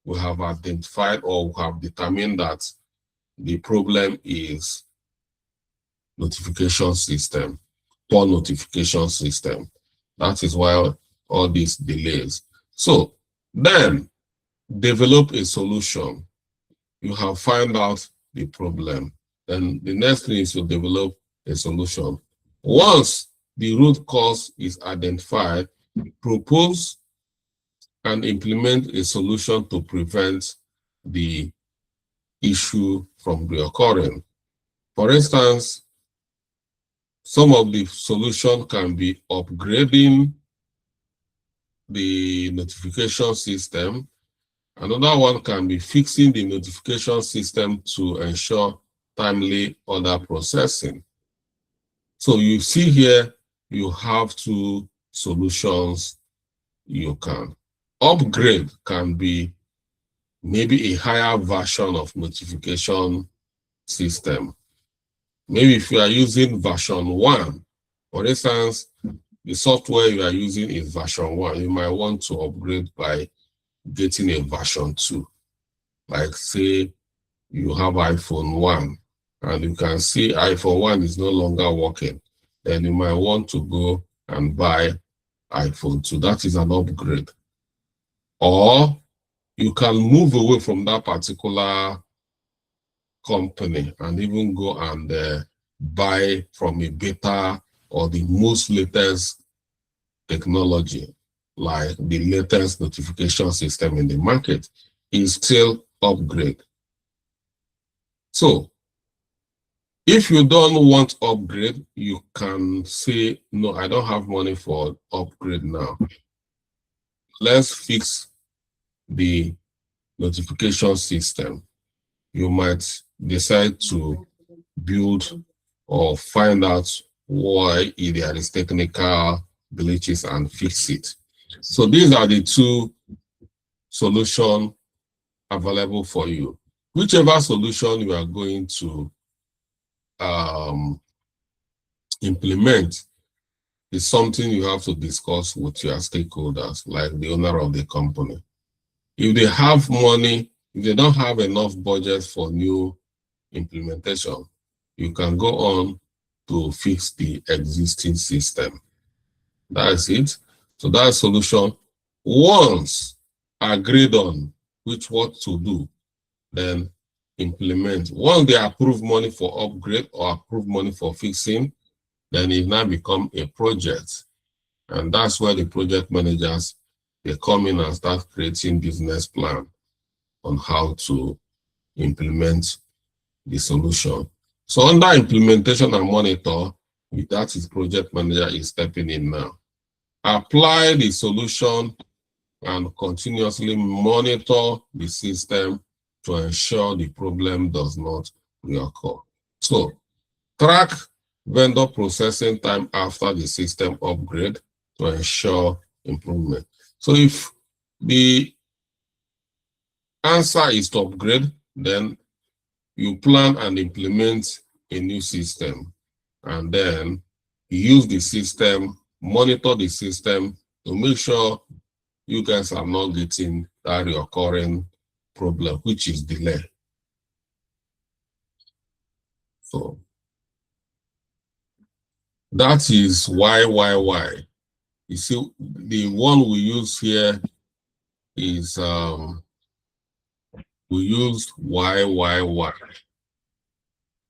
we have identified or we have determined that the problem is notification system, poor notification system. That is why all these delays. So then develop a solution. You have found out the problem. Then the next thing is to develop a solution. Once the root cause is identified, propose and implement a solution to prevent the issue from reoccurring. For instance, some of the solution can be upgrading the notification system. Another one can be fixing the notification system to ensure timely order processing. So you see here, you have 2 solutions you can. Upgrade can be maybe a higher version of notification system. Maybe if you are using version 1, for instance, the software you are using is version 1, you might want to upgrade by getting a version 2. Like say you have iPhone 1 and you can see iPhone 1 is no longer working, then you might want to go and buy iPhone 2. That is an upgrade. Or you can move away from that particular company and even go and buy from a better or the most latest technology, like the latest notification system in the market, is still upgrade. So if you don't want upgrade, you can say, no, I don't have money for upgrade now. Let's fix the notification system. You might decide to build or find out why there is technical glitches and fix it. So these are the two solutions available for you. Whichever solution you are going to implement is something you have to discuss with your stakeholders, like the owner of the company. If they have money, if they don't have enough budget for new implementation, you can go on to fix the existing system. That's it. So that solution, once agreed on which what to do, then implement. Once they approve money for upgrade or approve money for fixing, then it now become a project. And that's where the project managers, they come in and start creating business plan on how to implement the solution. So under implementation and monitor, that is project manager is stepping in now. Apply the solution and continuously monitor the system to ensure the problem does not reoccur. So track vendor processing time after the system upgrade to ensure improvement. So if the answer is to upgrade, then you plan and implement a new system, and then use the system, monitor the system to make sure you guys are not getting that recurring problem, which is delay. So that is why. You see, the one we use here is we used why,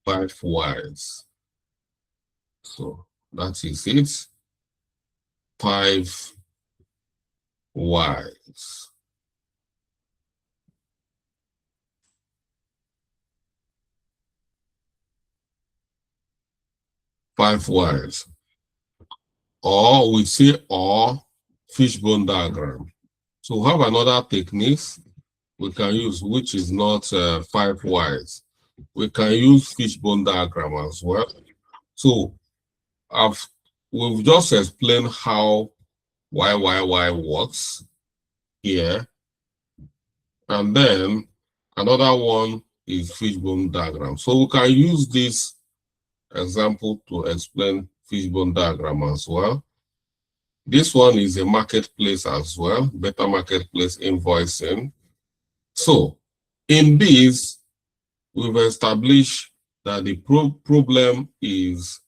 5 whys. So that is it, 5 whys. Or we say or fishbone diagram. So we have another technique we can use, which is not 5 whys. We can use fishbone diagram as well. So we've just explained how why works here. And then another one is fishbone diagram. So we can use this example to explain fishbone diagram as well. This one is a marketplace as well, better marketplace invoicing. So in this, we've established that the problem is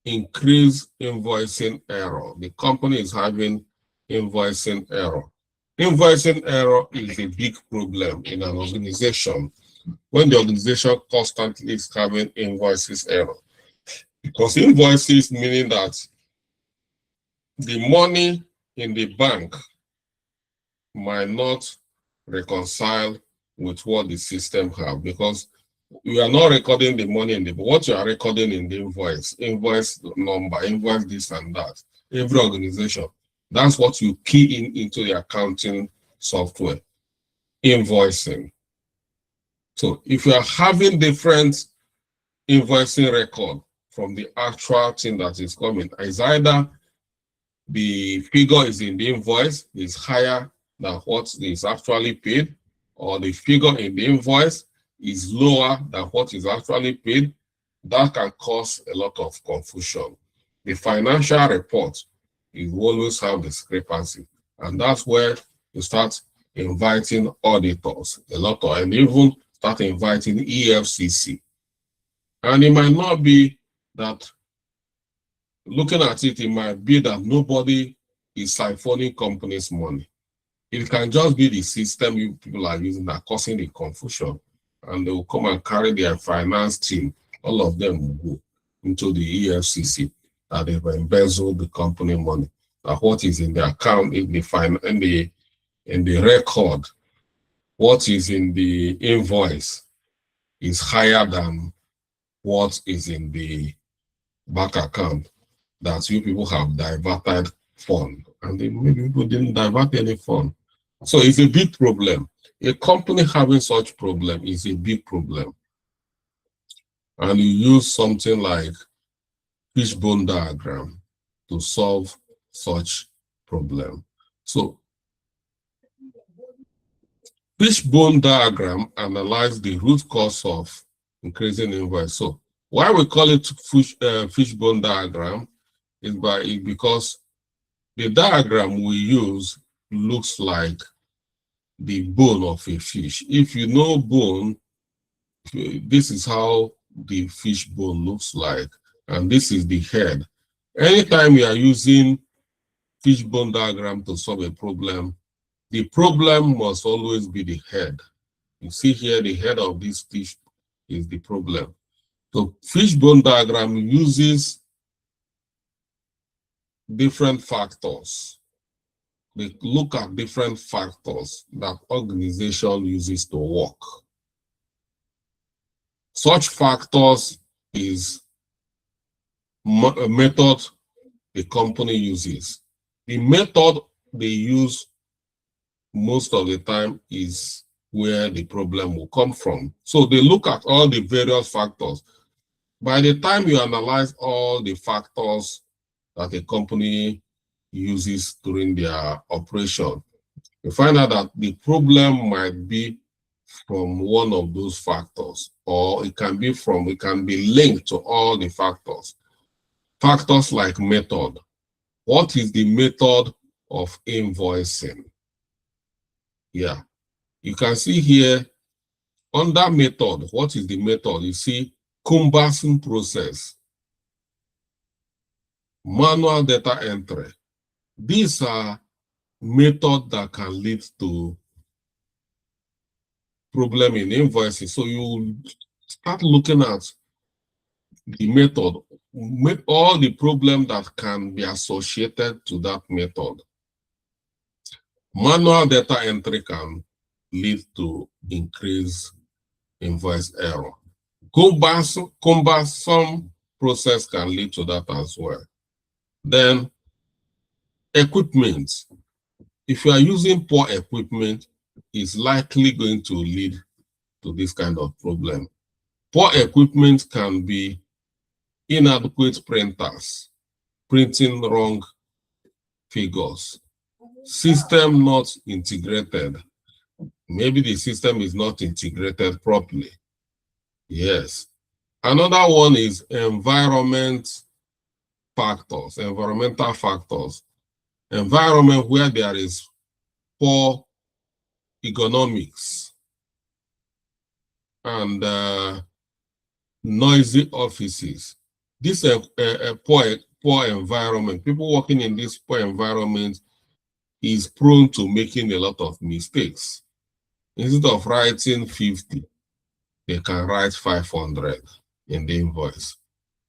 increased invoicing error. The company is having invoicing error. Invoicing error is a big problem in an organization when the organization constantly is having invoices error. Because invoices meaning that the money in the bank might not reconcile with what the system have, because you are not recording the money in the, what you are recording in the invoice number, invoice this and that. Every organization, that's what you key into the accounting software, invoicing. So if you are having different invoicing record from the actual thing that is coming, is either the figure is in the invoice is higher than what is actually paid, or the figure in the invoice is lower than what is actually paid, that can cause a lot of confusion. The financial report, you always have discrepancy, and that's where you start inviting auditors a lot of, and even start inviting EFCC. And it might not be that, looking at it, it might be that nobody is siphoning companies' money. It can just be the system you people are using that causing the confusion, and they will come and carry their finance team. All of them will go into the EFCC that they've embezzled the company money. That what is in the account, in the record, what is in the invoice is higher than what is in the bank account that you people have diverted fund, and maybe people didn't divert any fund. So it's a big problem. A company having such problem is a big problem. And you use something like fishbone diagram to solve such problem. So fishbone diagram analyze the root cause of increasing invoice. So why we call it fishbone diagram is because the diagram we use looks like the bone of a fish. If you know bone, this is how the fish bone looks like, and this is the head. Anytime you are using fishbone diagram to solve a problem, the problem must always be the head. You see here, the head of this fish is the problem. So fishbone diagram uses different factors. They look at different factors that organization uses to work. Such factors is a method the company uses. The method they use most of the time is where the problem will come from. So they look at all the various factors. By the time you analyze all the factors that a company uses during their operation, you find out that the problem might be from one of those factors, or it can be linked to all the factors. Factors like method. What is the method of invoicing? Yeah, you can see here under method, what is the method? You see cumbersome process, manual data entry. These are methods that can lead to problem in invoicing. So you start looking at the method, all the problem that can be associated to that method. Manual data entry can lead to increased invoice error. Cumbersome process can lead to that as well. Then equipment. If you are using poor equipment, it's likely going to lead to this kind of problem. Poor equipment can be inadequate printers, printing wrong figures, system not integrated. Maybe the system is not integrated properly. Yes. Another one is environmental factors. Environment where there is poor ergonomics and noisy offices. This is a poor environment. People working in this poor environment is prone to making a lot of mistakes. Instead of writing 50, they can write 500 in the invoice.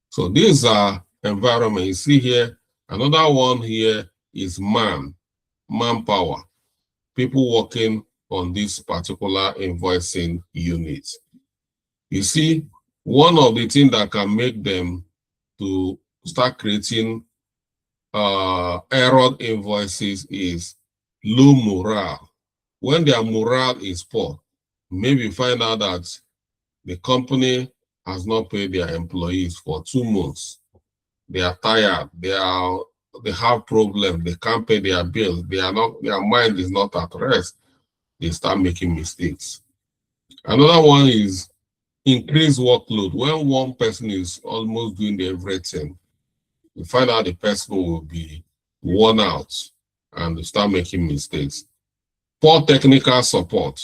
So these are environment. You see here, another one here is manpower. People working on this particular invoicing unit. You see, one of the things that can make them to start creating error invoices is low morale. When their morale is poor, maybe find out that the company has not paid their employees for 2 months. They are tired. They have problems. They can't pay their bills. Their mind is not at rest. They start making mistakes. Another one is increased workload. When one person is almost doing everything, you find out the person will be worn out and start making mistakes. Poor technical support.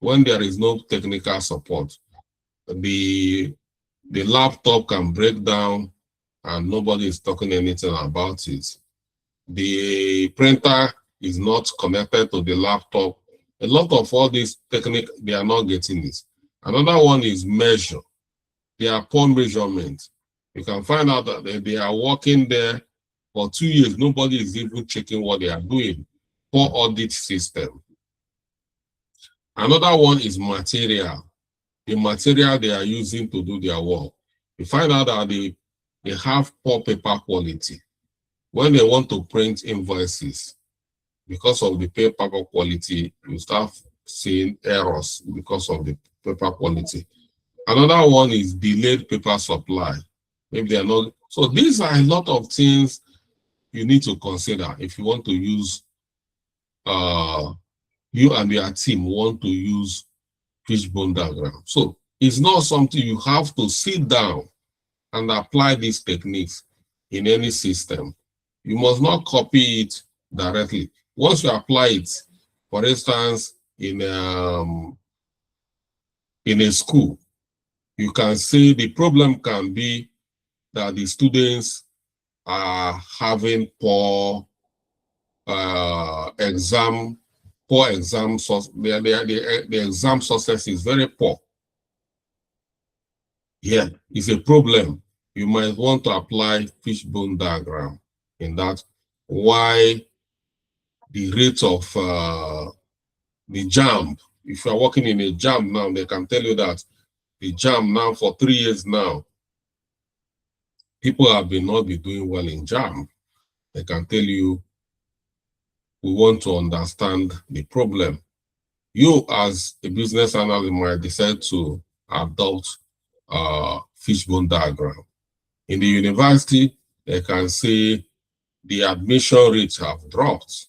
When there is no technical support, the laptop can break down and nobody is talking anything about it. The printer is not connected to the laptop. A lot of all these technique, they are not getting it. Another one is measure. They are poor measurement. You can find out that they are working there for 2 years. Nobody is even checking what they are doing. Poor audit system. Another one is material. the material they are using to do their work. You find out that they have poor paper quality. When they want to print invoices, because of the paper quality, you start seeing errors because of the paper quality. Another one is delayed paper supply. Maybe they are not. So these are a lot of things you need to consider if you want to use, you and your team want to use fishbone diagram. So it's not something you have to sit down and apply these techniques in any system. You must not copy it directly. Once you apply it, for instance, in a school, you can see the problem can be that the students are having poor exam source. The exam success is very poor. Yeah, it's a problem. You might want to apply fishbone diagram in that. Why the rate of the JAMB, if you are working in a JAMB now, they can tell you that the JAMB now for 3 years now, people have been not be doing well in JAMB. They can tell you, we want to understand the problem. You as a business analyst might decide to adopt fishbone diagram. In the university, they can say the admission rates have dropped.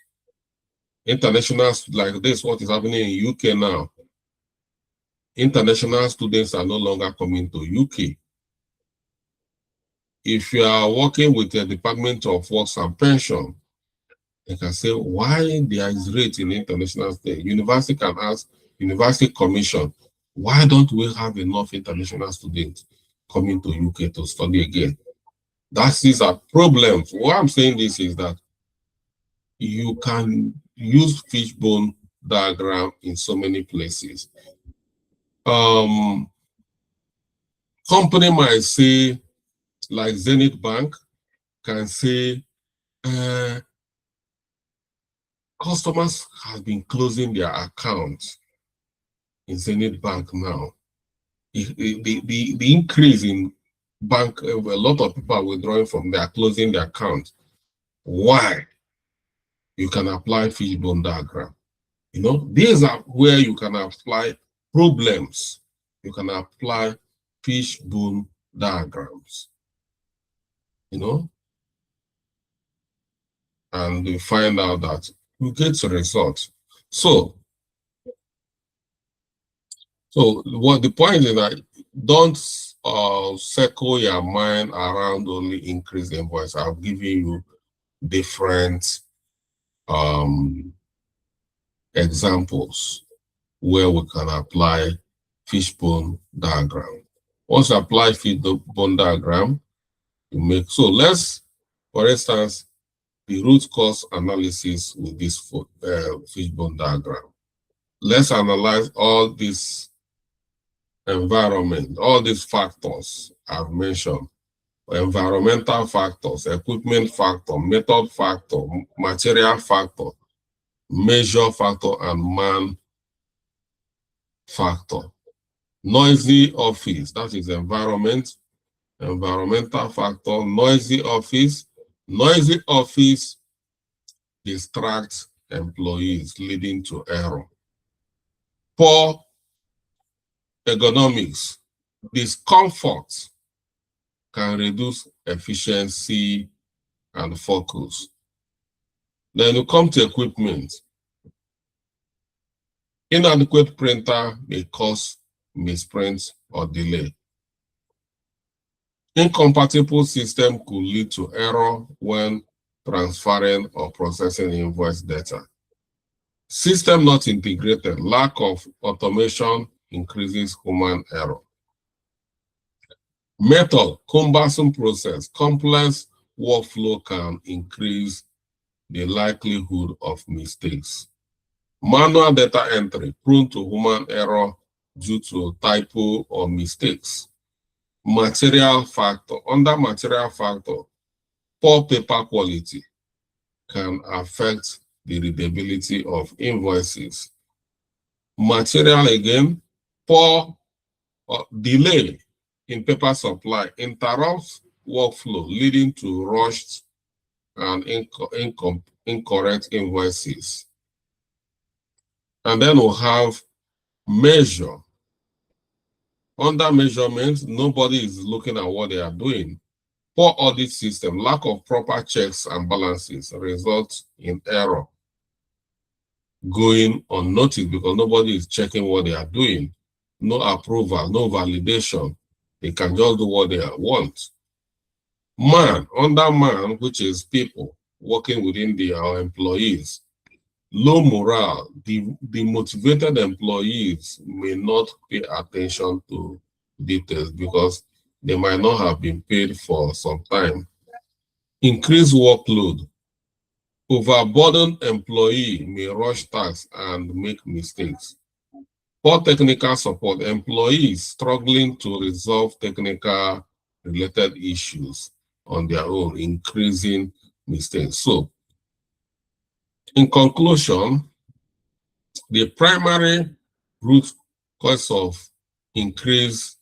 International, like this, what is happening in UK now, international students are no longer coming to UK. If you are working with the Department of Works and Pension, they can say why there is rate in international students. University can ask University Commission, why don't we have enough international students coming to UK to study again? These are problems. Why I'm saying this is that you can use fishbone diagram in so many places. Company might say, like Zenith Bank, can say, customers have been closing their accounts in Zenith Bank now. The increase in bank, a lot of people are withdrawing from their closing their account. Why? You can apply fishbone diagram. You know, these are where you can apply problems. You can apply fishbone diagrams. You know, and you find out that you get the result. So what the point is that don't circle your mind around only increase invoice. I've given you different examples where we can apply fishbone diagram. Once you apply fishbone diagram, you make, so let's, for instance, the root cause analysis with this fishbone diagram. Let's analyze all this environment, all these factors I've mentioned: environmental factors, equipment factor, method factor, material factor, measure factor, and man factor. Noisy office, that is environment, environmental factor, noisy office. Noisy office distracts employees, leading to error. Poor ergonomics, discomfort can reduce efficiency and focus. Then you come to equipment. Inadequate printer may cause misprint or delay. Incompatible system could lead to error when transferring or processing invoice data. System not integrated, lack of automation increases human error. Method, cumbersome process, complex workflow can increase the likelihood of mistakes. Manual data entry, prone to human error due to typo or mistakes. Material factor, under material factor, poor paper quality can affect the readability of invoices. Material again, poor delay in paper supply interrupts workflow, leading to rushed and incorrect invoices. And then we'll have measure. Under measurement, nobody is looking at what they are doing. Poor audit system, lack of proper checks and balances results in error going unnoticed because nobody is checking what they are doing. No approval, no validation. They can just do what they want. Man, under man, which is people working within our employees, low morale. The motivated employees may not pay attention to details because they might not have been paid for some time. Increased workload. Overburdened employee may rush tasks and make mistakes. Poor technical support. Employees struggling to resolve technical related issues on their own, increasing mistakes. So, in conclusion, the primary root cause of increased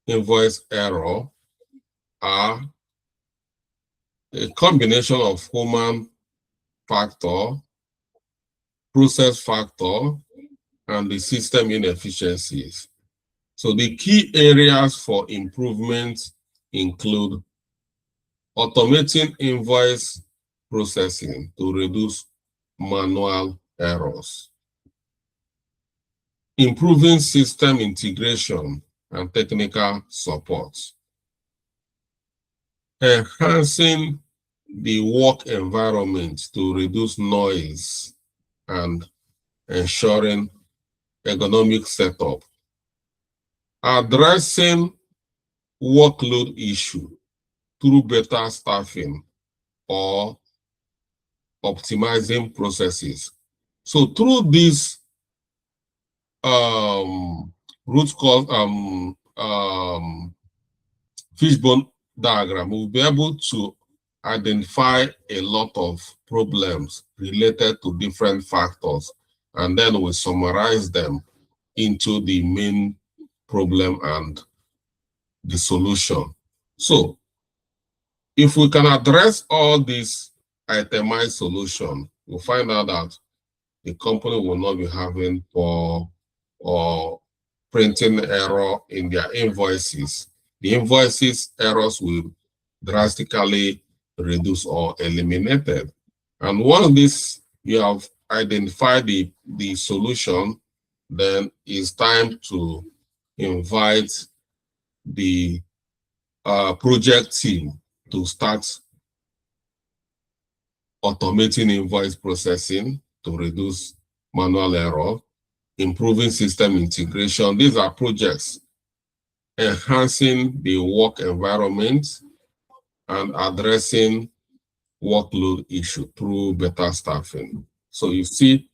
invoice error are a combination of human factor, process factor, and the system inefficiencies. So the key areas for improvement include automating invoice processing to reduce manual errors, improving system integration and technical support, enhancing the work environment to reduce noise and ensuring ergonomic setup, addressing workload issue through better staffing or optimizing processes. So through this root cause fishbone diagram, we'll be able to identify a lot of problems related to different factors, and then we summarize them into the main problem and the solution. So if we can address all these itemized solutions, we'll find out that the company will not be having poor or printing error in their invoices. The invoices errors will drastically reduce or eliminated. And once you have identified the solution, then it's time to invite the project team to start automating invoice processing to reduce manual error, improving system integration. These are projects enhancing the work environment and addressing workload issue through better staffing. So you see,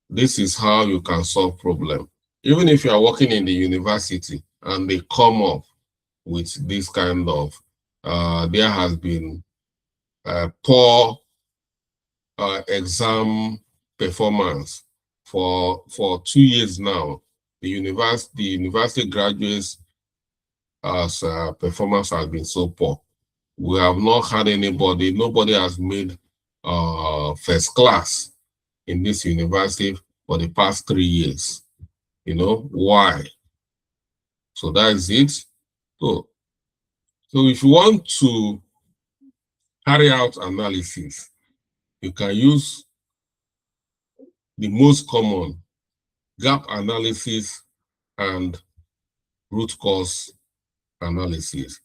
this is how you can solve problem. Even if you are working in the university and they come up with this kind of, there has been poor exam performance for 2 years now. The university graduates performance has been so poor. We have not had nobody has made first class in this university for the past 3 years. You know, why? So that is it. So if you want to carry out analysis, you can use the most common gap analysis and root cause analysis.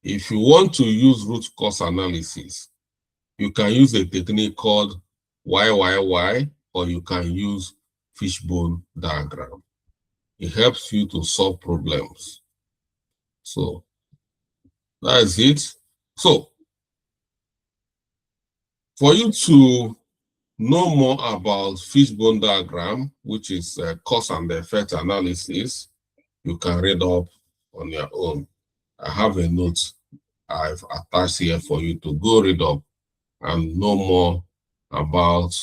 If you want to use root cause analysis, you can use a technique called YYY, or you can use fishbone diagram. It helps you to solve problems. So that is it. So for you to know more about fishbone diagram, which is cause and effect analysis, you can read up on your own. I have a note I've attached here for you to go read up and know more about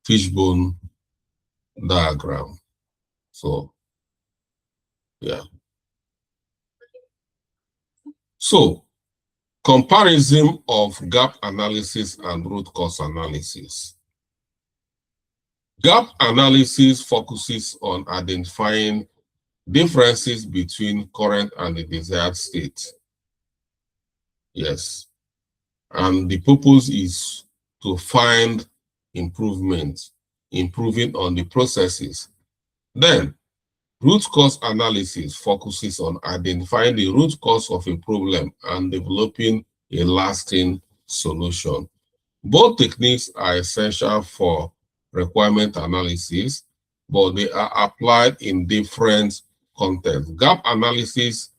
fishbone diagram. So Yeah. So, comparison of gap analysis and root cause analysis. Gap analysis focuses on identifying differences between current and the desired state. Yes. And the purpose is to find improvements, improving on the processes. Then, root cause analysis focuses on identifying the root cause of a problem and developing a lasting solution. Both techniques are essential for requirement analysis, but they are applied in different contexts. Gap analysis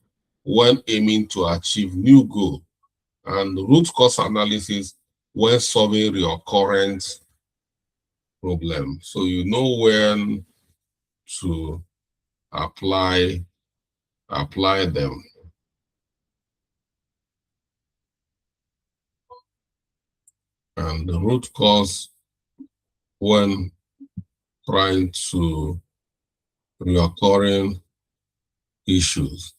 when aiming to achieve new goal, and root cause analysis when solving recurrent problem. So you know when to apply them. And the root cause when trying to recurring issues.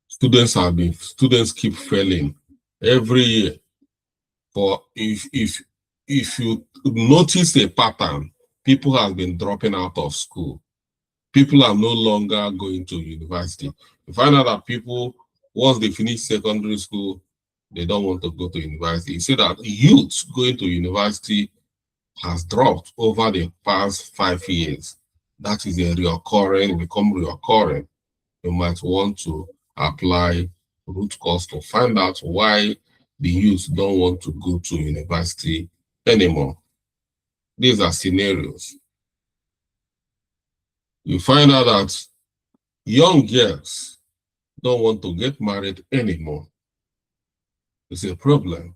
Students keep failing every year. For if you notice a pattern, people have been dropping out of school. People are no longer going to university. You find out that people, once they finish secondary school, they don't want to go to university. You see that youth going to university has dropped over the past 5 years. That is become reoccurring. You might want to apply root cause to find out why the youth don't want to go to university anymore. These are scenarios. You find out that young girls don't want to get married anymore. It's a problem.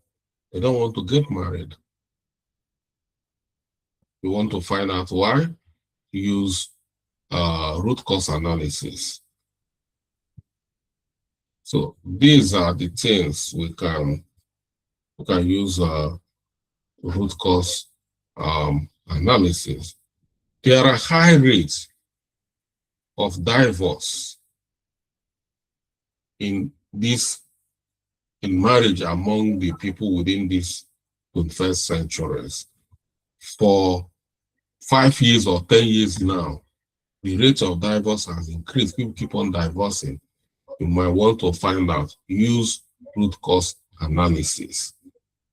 They don't want to get married. You want to find out why? Use root cause analysis. So these are the things we can use root cause analysis. There are high rates of divorce in marriage among the people within these 21st centuries. For 5 years or 10 years now, the rate of divorce has increased. People keep on divorcing. You might want to find out, use root cause analysis.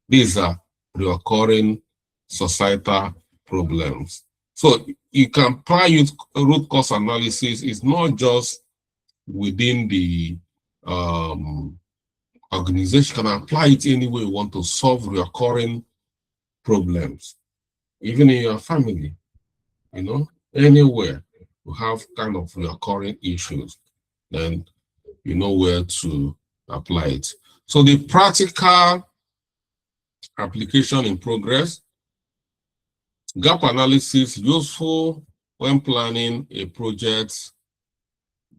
These are recurring societal problems. So you can apply root cause analysis. It's not just within the organization. You can apply it any way you want to solve recurring problems, even in your family, anywhere you have kind of recurring issues, then you know where to apply it. So the practical application in progress. Gap analysis useful when planning a project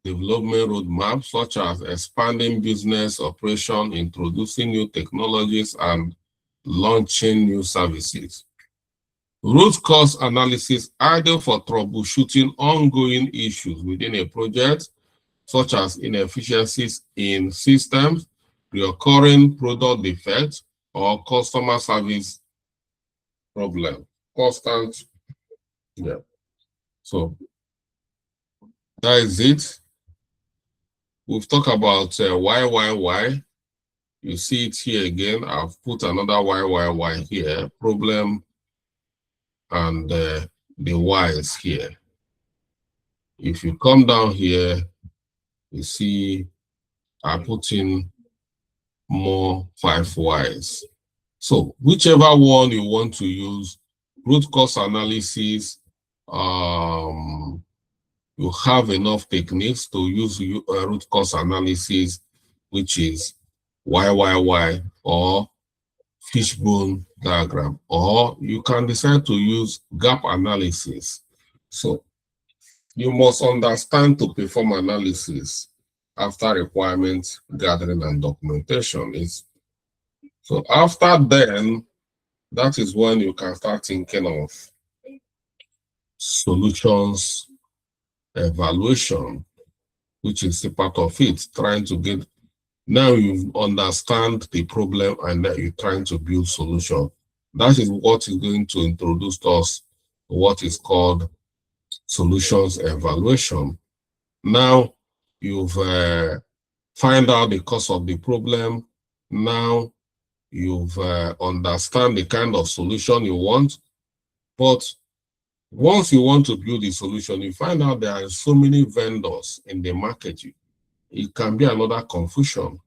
development roadmap, such as expanding business operation, introducing new technologies, and launching new services. Root cause analysis ideal for troubleshooting ongoing issues within a project, such as inefficiencies in systems, recurring product defects, or customer service problem. Constant, yeah. So that is it. We've talked about why. You see it here again. I've put another why here. Problem and the whys here. If you come down here, you see I put in more 5 whys. So whichever one you want to use, root cause analysis, you have enough techniques to use root cause analysis, which is why, or fishbone diagram, or you can decide to use gap analysis. So you must understand to perform analysis after requirement gathering and documentation. So after then, that is when you can start thinking of solutions evaluation. which is a part of it, trying to get, now you understand the problem and that you're trying to build solution. That is what is going to introduce us to what is called solutions evaluation. Now you've find out the cause of the problem. Now you've understand the kind of solution you want. But once you want to build a solution, you find out there are so many vendors in the market. It can be another confusion.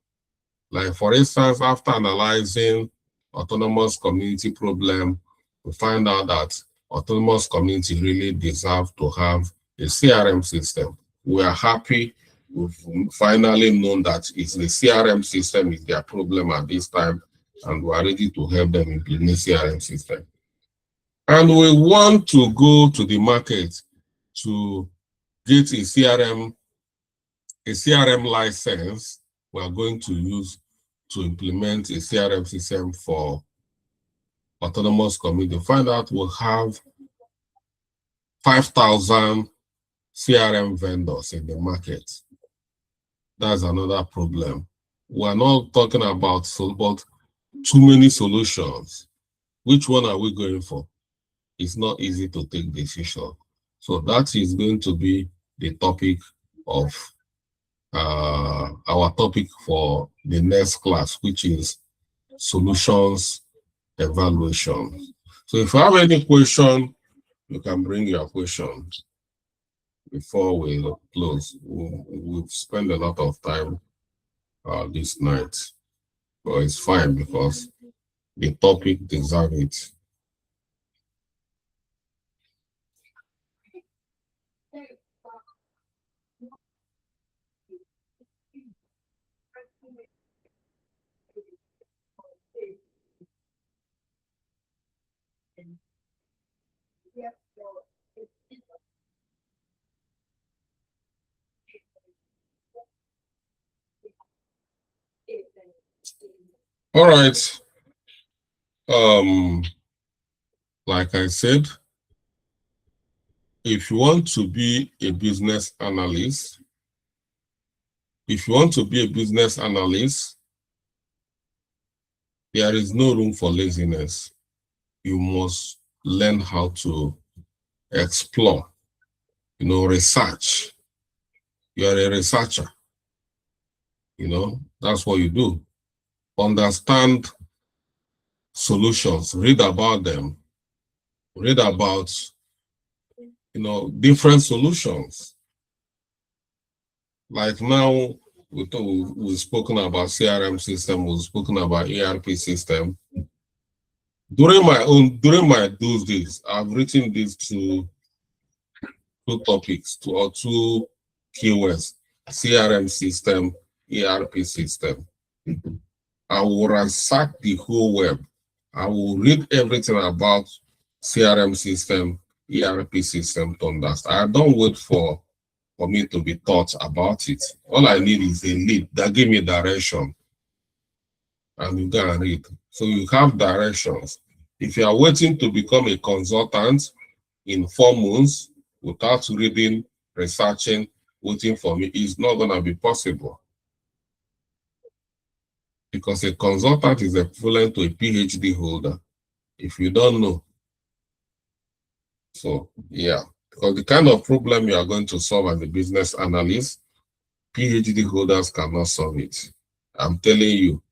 Like for instance, after analyzing autonomous community problem, we find out that autonomous community really deserve to have a CRM system. We are happy we've finally known that it's the CRM system is their problem at this time, and we are ready to help them implement CRM system. And we want to go to the market to get a CRM license we are going to use to implement a CRM system for autonomous community. Find out we'll have 5,000 CRM vendors in the market. That's another problem. We're not talking about but too many solutions. Which one are we going for? It's not easy to take decision. So that is going to be the topic of our topic for the next class, which is solutions evaluation. So if you have any question, you can bring your question before we close. We've spent a lot of time this night, but it's fine because the topic deserves it. All right. Like I said, if you want to be a business analyst, there is no room for laziness. You must learn how to explore, research. You are a researcher. That's what you do. Understand solutions, read about them, read about, different solutions. Like now, we've spoken about CRM system, we've spoken about ERP system. During those days, I've written these two topics, two keywords: CRM system, ERP system. I will ransack the whole web. I will read everything about CRM system, ERP system to understand. I don't wait for me to be taught about it. All I need is a lead that give me direction. And you go and read. So you have directions. If you are waiting to become a consultant in 4 months without reading, researching, waiting for me, it's not going to be possible. Because a consultant is equivalent to a PhD holder, if you don't know. So, yeah, because the kind of problem you are going to solve as a business analyst, PhD holders cannot solve it. I'm telling you,